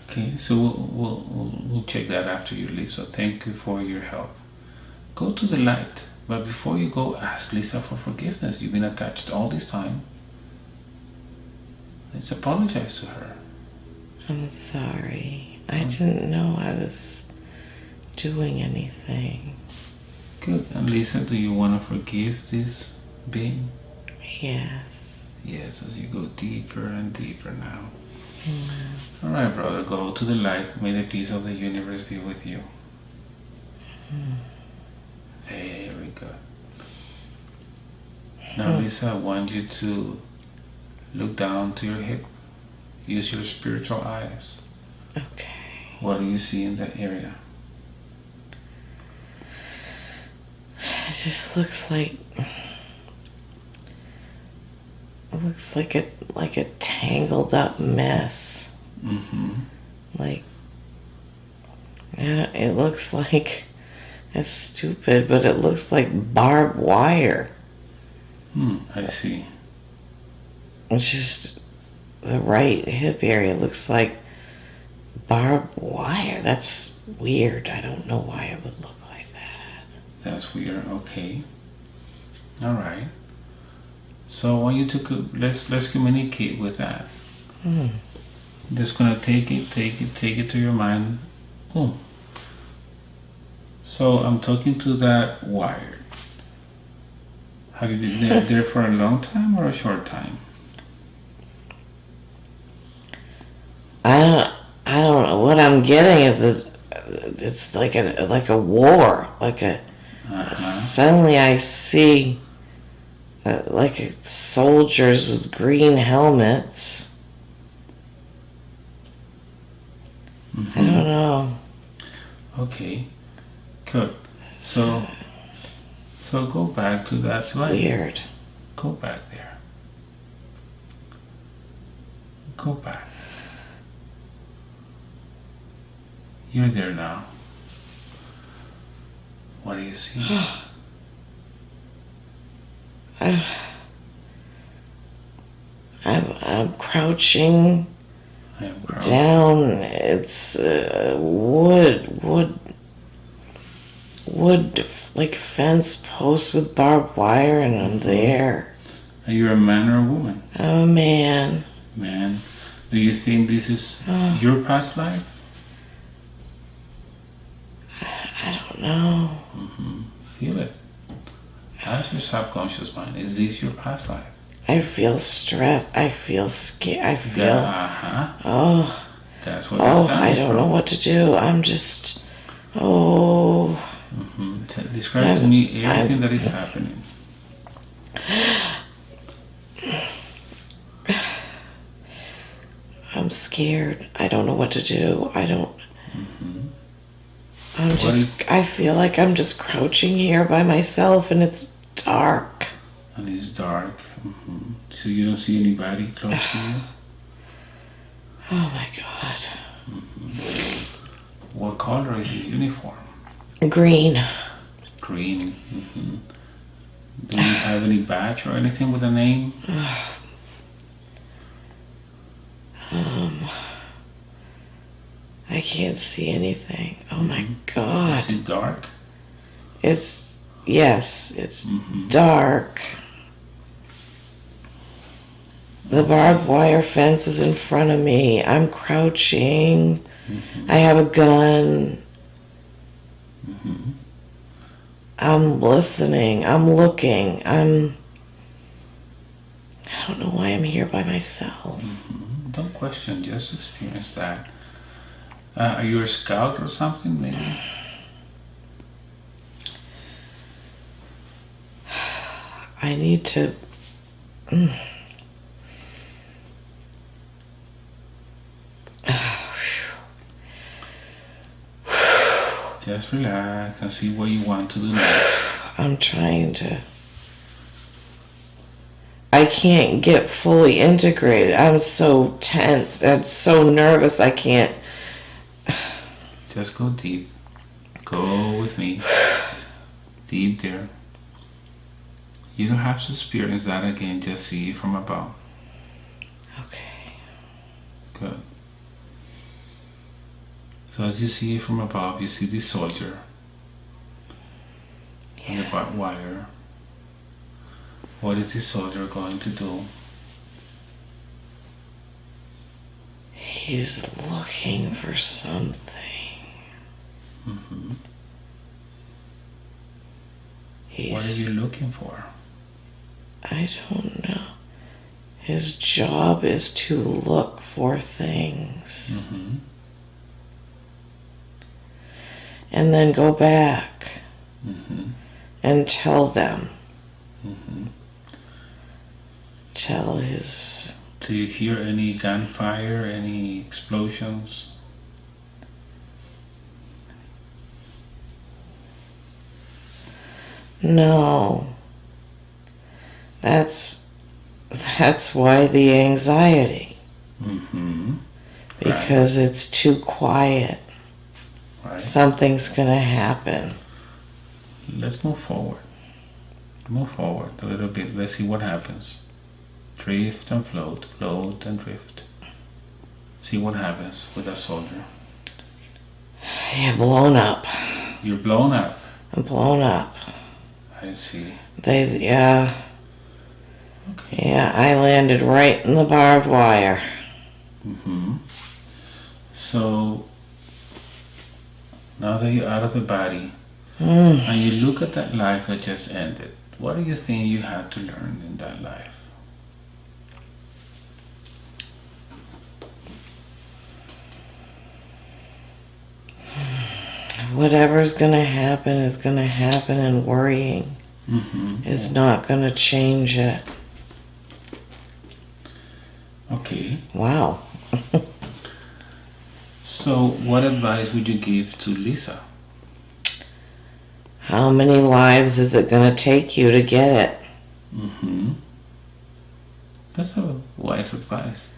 Okay, so we'll check that after you leave. So thank you for your help. Go to the light, but before you go, ask Lisa for forgiveness. You've been attached all this time. Let's apologize to her. I'm sorry. I didn't know I was doing anything. Good. And Lisa, do you want to forgive this being? Yes. Yes, as you go deeper and deeper now. All right, brother, go to the light. May the peace of the universe be with you. Very good. Now, Lisa, I want you to look down to your hip. Use your spiritual eyes. Okay. What do you see in that area? It just looks like a tangled up mess. Mm-hmm. Like, yeah, it looks like, it's stupid, but it looks like barbed wire. I see. It's just the right hip area looks like barbed wire. That's weird. I don't know why it would look like that. That's weird. Okay. All right. So I want you to let's communicate with that. Just gonna take it to your mind. Oh. So I'm talking to that wire. Have you been there for a long time or a short time? I don't know. What I'm getting is it's like a war. Suddenly I see like soldiers with green helmets. I don't know. Okay. Good. So go back to that slide. Weird. Go back there. Go back. You're there now. What do you see? I'm crouching I am crouching. down. It's wood like fence post with barbed wire, and I'm there. Are you a man or a woman? I'm a man. Man. Do you think this is your past life? I don't know. Feel it. Ask your subconscious mind, is this your past life? I feel stressed. I feel scared. I feel. Uh-huh. That's what I don't know what to do. I'm just. Describe to me everything that is happening. I'm scared. I don't know what to do. I don't. I feel like I'm just crouching here by myself, and it's dark. And it's dark. So you don't see anybody close to you? Oh my God. What color is your uniform? Green. Green. Do you have any badge or anything with a name? I can't see anything. Oh my God. Is it dark? It's dark. The barbed wire fence is in front of me. I'm crouching. I have a gun. I'm listening. I'm looking. I don't know why I'm here by myself. Don't question, just experience that. Are you a scout or something, maybe? I need to... Just relax and see what you want to do next. I'm trying to... I can't get fully integrated. I'm so tense. I'm so nervous. I can't. Just go deep. Go with me. Deep there. You don't have to experience that again. Just see it from above. Okay. Good. So as you see it from above, you see the soldier and the barbed wire. What is the soldier going to do? He's looking for something. Mm-hmm. What are you looking for? I don't know. His job is to look for things. Mm-hmm. And then go back and tell them. Mm-hmm. Tell his... Do you hear any gunfire, any explosions? No. That's why the anxiety. Mm-hmm. Because it's too quiet. Right. Something's gonna happen. Let's move forward. Move forward a little bit. Let's see what happens. Drift and float, float and drift. See what happens with that soldier. Yeah, blown up. You're blown up. I'm blown up. I see. Yeah, Okay. yeah, I landed right in the barbed wire. Mm-hmm. So now that you're out of the body and you look at that life that just ended, what do you think you had to learn in that life? Whatever's gonna happen is gonna happen, and worrying is not gonna change it. Okay. Wow. So what advice would you give to Lisa? How many lives is it gonna take you to get it? That's a wise advice.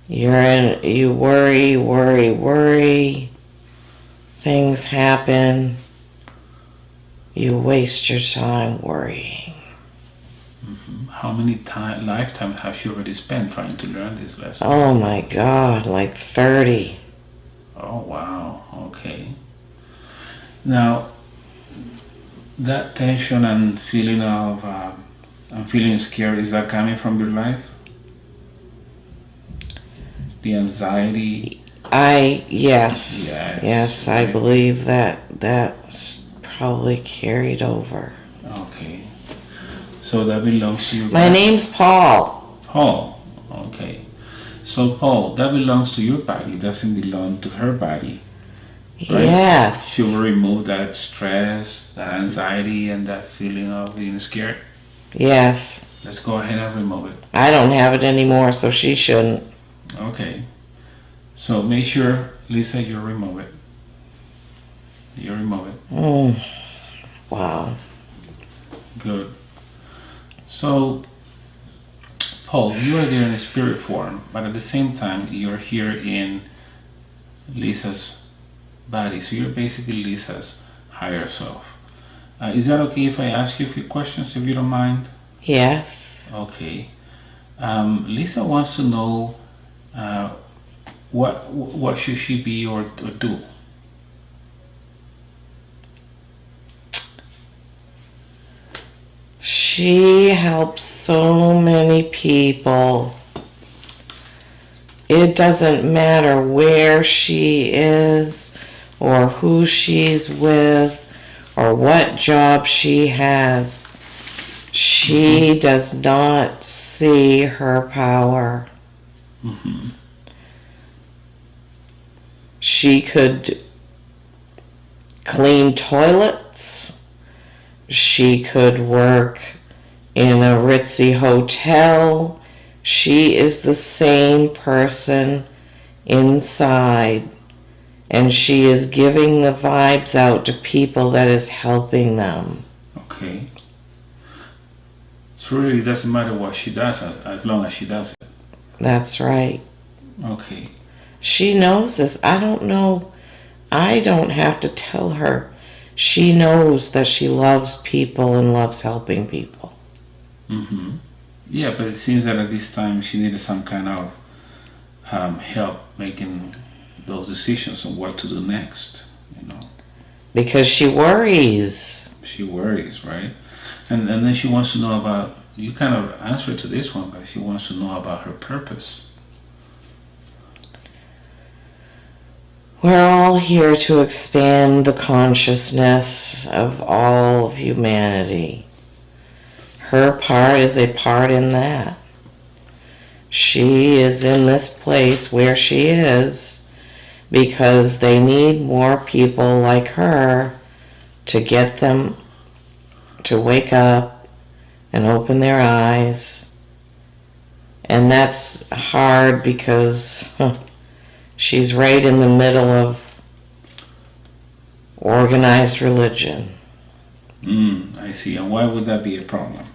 You worry. Things happen. You waste your time worrying. How many lifetimes have you already spent trying to learn this lesson? Oh my God, like 30. Oh wow, okay. Now, that tension and feeling of, I'm feeling scared, is that coming from your life? The anxiety? Yes, I believe that's probably carried over. Okay. So that belongs to your My name's Paul. Paul, okay. So Paul, that belongs to your body, doesn't belong to her body. Right? Yes. She will remove that stress, that anxiety, and that feeling of being scared. Yes. Let's go ahead and remove it. I don't have it anymore, so she shouldn't. Okay. So make sure, Lisa, you remove it. You remove it. Wow. Good. So, Paul, you are there in a spirit form, but at the same time, you're here in Lisa's body. So you're basically Lisa's higher self. Is that okay if I ask you a few questions, if you don't mind? Yes. Okay. Lisa wants to know what should she be or do? She helps so many people. It doesn't matter where she is or who she's with or what job she has. She does not see her power. She could clean toilets. She could work in a ritzy hotel. She is the same person inside, and she is giving the vibes out to people that is helping them. Okay. So really, it doesn't matter what she does as long as she does it. That's right. Okay. She knows this. I don't know. I don't have to tell her. She knows that she loves people and loves helping people. Mm-hmm. Yeah, but it seems that at this time she needed some kind of help making those decisions on what to do next. Because she worries. She worries, right? And then she wants to know about. You kind of answered to this one, but she wants to know about her purpose. We're all here to expand the consciousness of all of humanity. Her part is a part in that. She is in this place where she is because they need more people like her to get them to wake up and open their eyes. And that's hard because she's right in the middle of organized religion. I see. And why would that be a problem?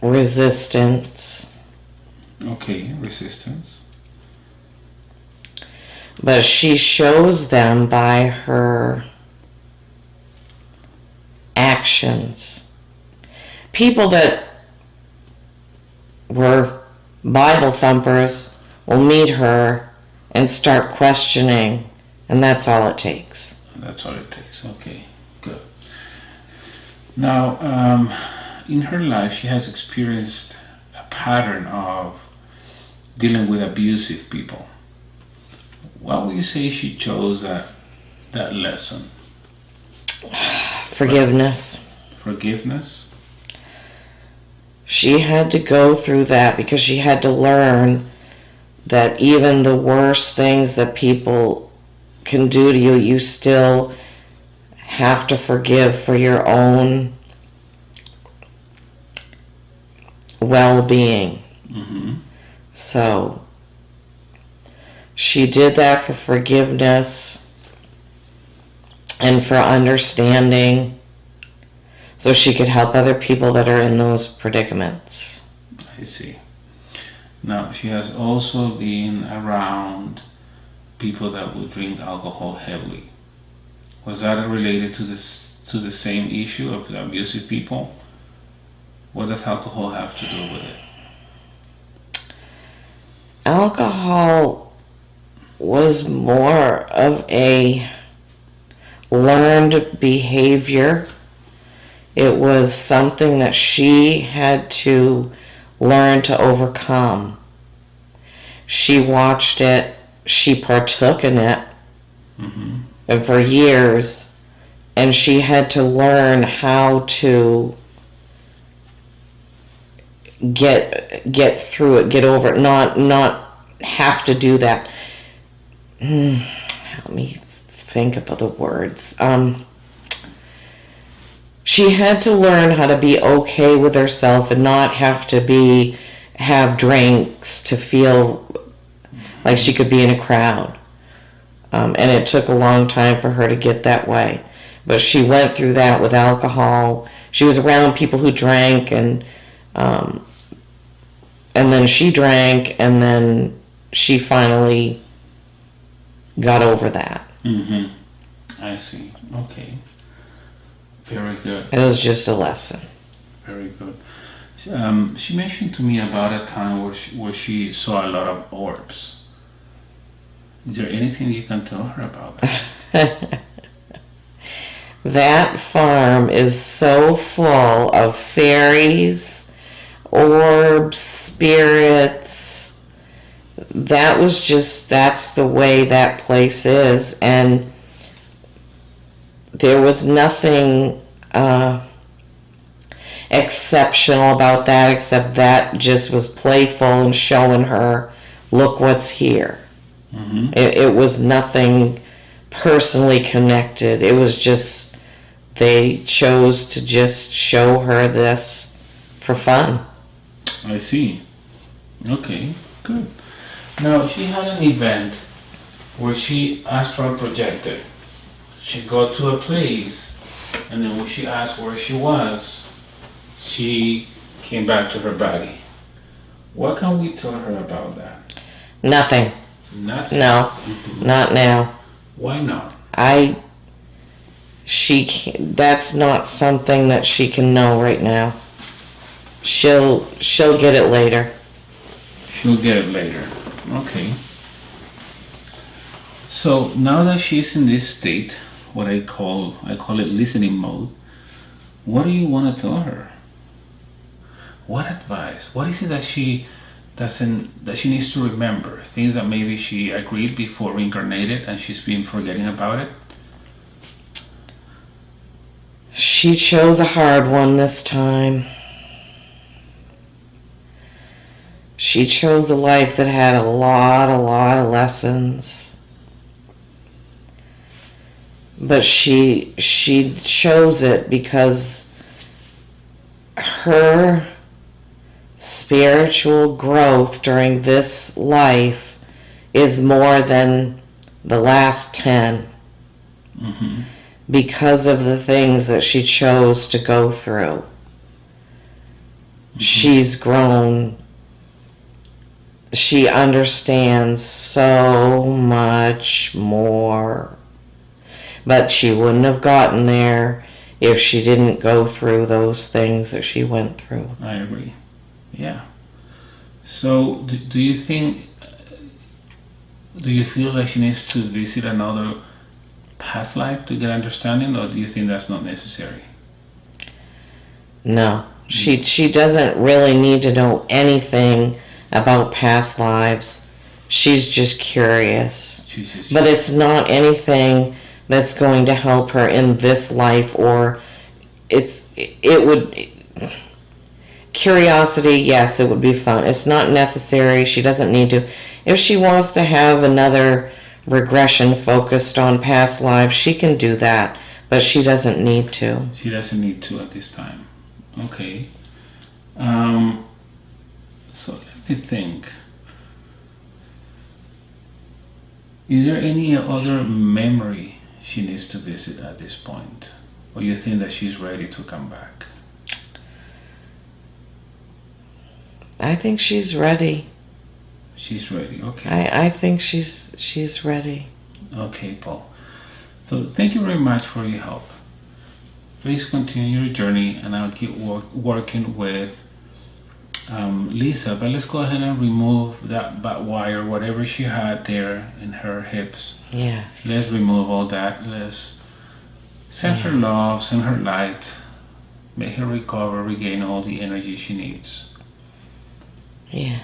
Resistance. Okay, resistance. But she shows them by her actions. People that were Bible thumpers will meet her and start questioning, and that's all it takes. That's all it takes. Okay, good. Now, in her life, she has experienced a pattern of dealing with abusive people. Why would you say she chose that lesson? Forgiveness. Forgiveness? She had to go through that because she had to learn that even the worst things that people can do to you, you still have to forgive for your own well-being. Mm-hmm. So she did that for forgiveness and for understanding so she could help other people that are in those predicaments. I see. Now, she has also been around people that would drink alcohol heavily. Was that related to the same issue of the abusive people? What does alcohol have to do with it? Alcohol was more of a learned behavior. It was something that she had to learn to overcome. She watched it, she partook in it, Mm-hmm. and for years, and she had to learn how to get through it, get over it, not have to do that. Help me think about the words. She had to learn how to be okay with herself and not have to have drinks to feel like she could be in a crowd. And it took a long time for her to get that way. But she went through that with alcohol. She was around people who drank, and then she drank, and then she finally got over that. Mm-hmm. I see. Okay. Very good. It was just a lesson. Very good. She mentioned to me about a time where she saw a lot of orbs. Is there anything you can tell her about that? That farm is so full of fairies, orbs, spirits. That's the way that place is. And there was nothing exceptional about that, except that just was playful and showing her, look what's here. Mm-hmm. It was nothing personally connected. It was just, they chose to just show her this for fun. I see. Okay, good. Now, she had an event where she astral projected. She got to a place, and then when she asked where she was, she came back to her body. What can we tell her about that? Nothing. Nothing. No, not now. Why not? That's not something that she can know right now. She'll get it later. She'll get it later. Okay. So now that she's in this state, what I call it listening mode, what do you want to tell her? What advice? What is it that she needs to remember? Things that maybe she agreed before reincarnated and she's been forgetting about it? She chose a hard one this time. She chose a life that had a lot of lessons. But she chose it because her spiritual growth during this life is more than the last 10. Mm-hmm. Because of the things that she chose to go through. Mm-hmm. She's grown. She understands so much more. But she wouldn't have gotten there if she didn't go through those things that she went through. I agree. Yeah. So do you feel like she needs to visit another past life to get understanding, or do you think that's not necessary? No. She doesn't really need to know anything about past lives. She's just curious. But it's not anything that's going to help her in this life, or curiosity, yes, it would be fun. It's not necessary. She doesn't need to. If she wants to have another regression focused on past lives, she can do that, but she doesn't need to. She doesn't need to at this time. Okay. So let me think. Is there any other memory she needs to visit at this point? Or you think that she's ready to come back? I think she's ready. She's ready, okay. I think she's ready. Okay, Paul. So thank you very much for your help. Please continue your journey, and I'll keep working with Lisa. But let's go ahead and remove that bad wire, whatever she had there in her hips. Yes. Let's remove all that. Let's send her love, send her light, make her recover, regain all the energy she needs. Yes.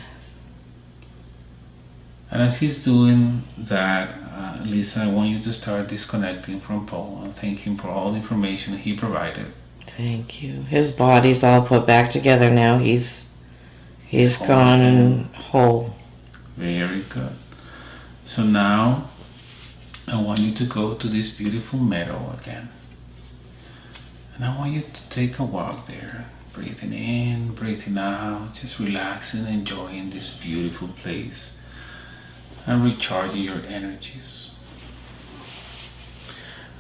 And as he's doing that, Lisa, I want you to start disconnecting from Paul and thank him for all the information he provided. Thank you. His body's all put back together now. He's gone and whole. Very good. So now I want you to go to this beautiful meadow again. And I want you to take a walk there. Breathing in, breathing out, just relaxing, enjoying this beautiful place and recharging your energies.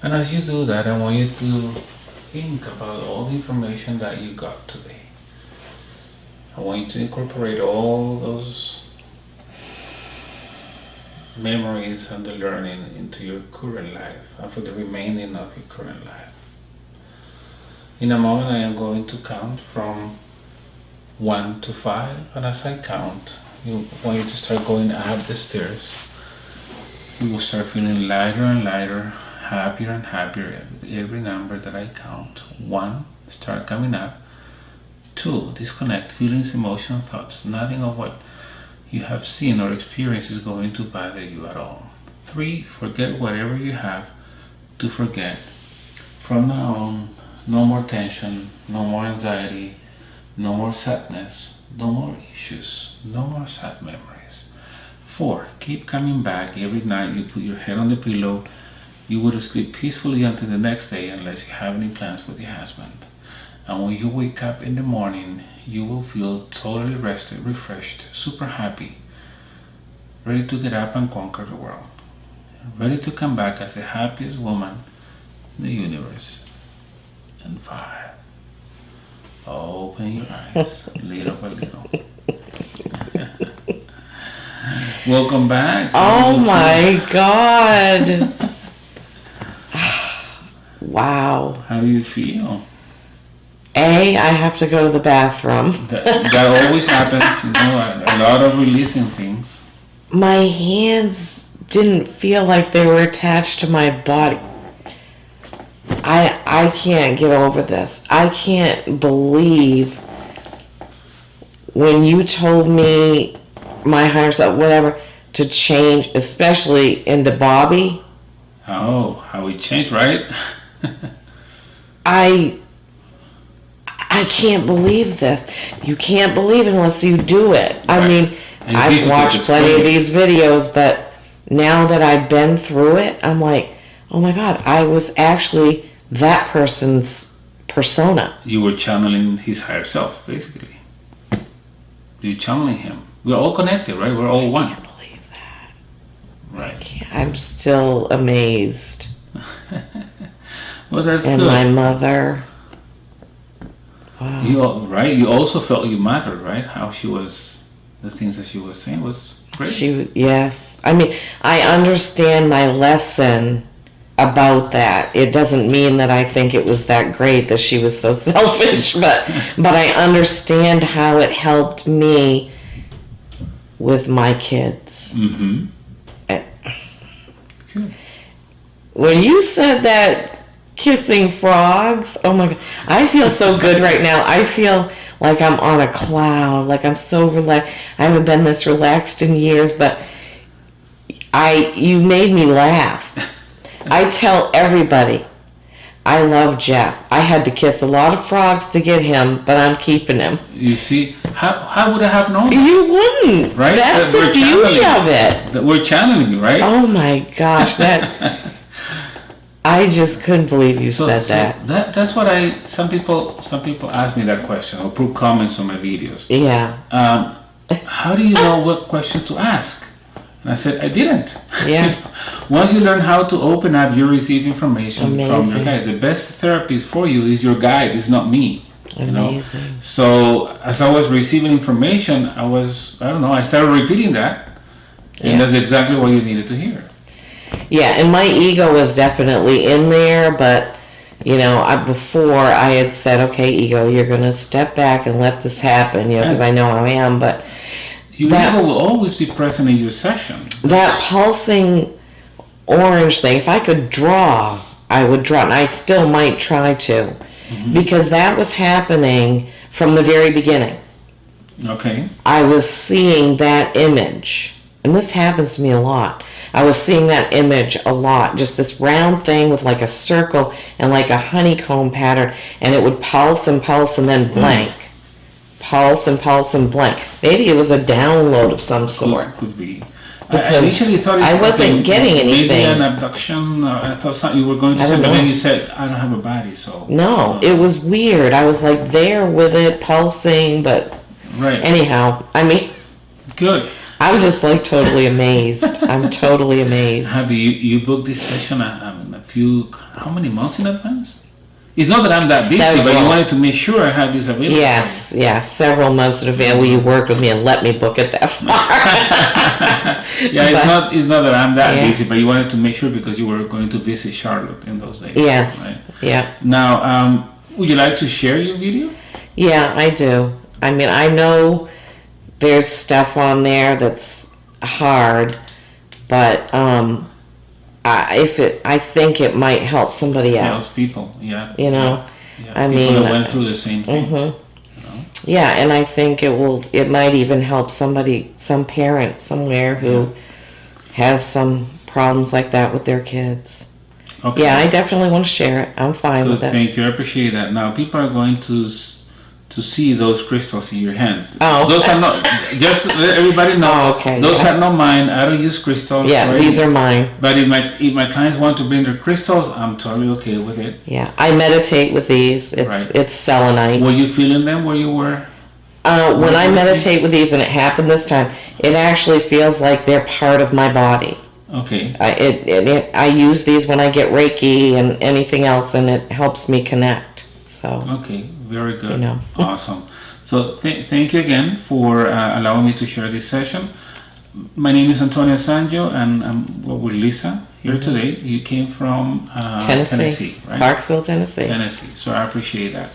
And as you do that, I want you to think about all the information that you got today. I want you to incorporate all those memories and the learning into your current life and for the remaining of your current life. In a moment, I am going to count from 1 to 5, and as I count, I want you to start going up the stairs. You will start feeling lighter and lighter, happier and happier with every number that I count. 1, start coming up. 2, disconnect feelings, emotions, thoughts. Nothing of what you have seen or experienced is going to bother you at all. 3, forget whatever you have to forget. From now on, no more tension, no more anxiety, no more sadness, no more issues, no more sad memories. 4, keep coming back every night. You put your head on the pillow. You will sleep peacefully until the next day unless you have any plans with your husband. And when you wake up in the morning, you will feel totally rested, refreshed, super happy, ready to get up and conquer the world, ready to come back as the happiest woman in the universe. And 5, Open your eyes, little by little. Welcome back. Oh my God. Wow. How do you feel? I have to go to the bathroom. That always happens, you know, a lot of releasing things. My hands didn't feel like they were attached to my body. I can't get over this. I can't believe when you told me my higher self, whatever, to change, especially into Bobby. Oh, how we changed, right? I can't believe this. You can't believe it unless you do it. Right. I mean, I've watched plenty of these videos, but now that I've been through it, I'm like, oh my God, I was actually that person's persona. You were channeling his higher self, basically. You're channeling him. We're all connected, right? We're all one. I can't believe that. Right. I'm still amazed. Well, that's and good. My mother. Wow. Right? You also felt you mattered, right? How she was, the things that she was saying was great. Yes. I mean, I understand my lesson about that. It doesn't mean that I think it was that great that she was so selfish, but I understand how it helped me with my kids. Mm-hmm. Good. When you said that kissing frogs, oh my God, I feel so good right now. I feel like I'm on a cloud, like I'm so relaxed. I haven't been this relaxed in years, but you made me laugh. I tell everybody, I love Jeff. I had to kiss a lot of frogs to get him, but I'm keeping him. You see, how would I have known that? You wouldn't. Right? That's the beauty of it. That we're channeling you, right? Oh my gosh, that... I just couldn't believe you said that. That's what some people ask me that question or put comments on my videos. Yeah. How do you know what question to ask? And I said, I didn't. Yeah. Once you learn how to open up, you receive information from Amazing. your guides. The best therapist for you is your guide, it's not me. Amazing. You know? So as I was receiving information, I started repeating that. And that's exactly what you needed to hear. Yeah, and my ego was definitely in there, but, before I had said, okay, ego, you're going to step back and let this happen, because I know I am, but... Your ego will always be present in your session. That pulsing orange thing, if I could draw, I would draw, and I still might try to, because that was happening from the very beginning. Okay. I was seeing that image, and this happens to me a lot. I was seeing that image a lot, just this round thing with like a circle and like a honeycomb pattern, and it would pulse and then blank. Pulse and blank. Maybe it was a download of some sort. Could be. Because I initially thought I wasn't getting anything. Maybe an abduction. I thought something you were going to say, but then you said, I don't have a body, so... No, it was weird. I was like there with it, pulsing, but... Right. Anyhow, Good. I'm just like totally amazed. I'm totally amazed. Have you booked this session how many months in advance? It's not that I'm that busy, but you wanted to make sure I had this available. Yes, several months in advance. Will you work with me and let me book it that far? It's not that I'm that busy, but you wanted to make sure because you were going to visit Charlotte in those days. Yes, right? yeah. Now, would you like to share your video? Yeah, I do. I know there's stuff on there that's hard, but I think it might help somebody else. Helps people, yeah. People that went through the same thing. Yeah, and I think it might even help some parent somewhere who has some problems like that with their kids. Okay. Yeah, I definitely want to share it. I'm fine with it. Thank you. I appreciate that. Now, people are going to see those crystals in your hands. Oh. Those are not, just let everybody know. Oh, okay. Those are not mine. I don't use crystals. Yeah, right? These are mine. But if my clients want to bring their crystals, I'm totally okay with it. Yeah, I meditate with these. It's selenite. Were you feeling them where you were? When I meditate with these, and it happened this time, it actually feels like they're part of my body. Okay. I use these when I get Reiki and anything else, and it helps me connect. So. So, Okay, very good. You know. Awesome. So thank you again for allowing me to share this session. My name is Antonio Sangio, and I'm with Lisa here today. You came from Tennessee, right? Clarksville, Tennessee. Tennessee. So I appreciate that.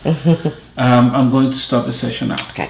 I'm going to stop the session now. Okay.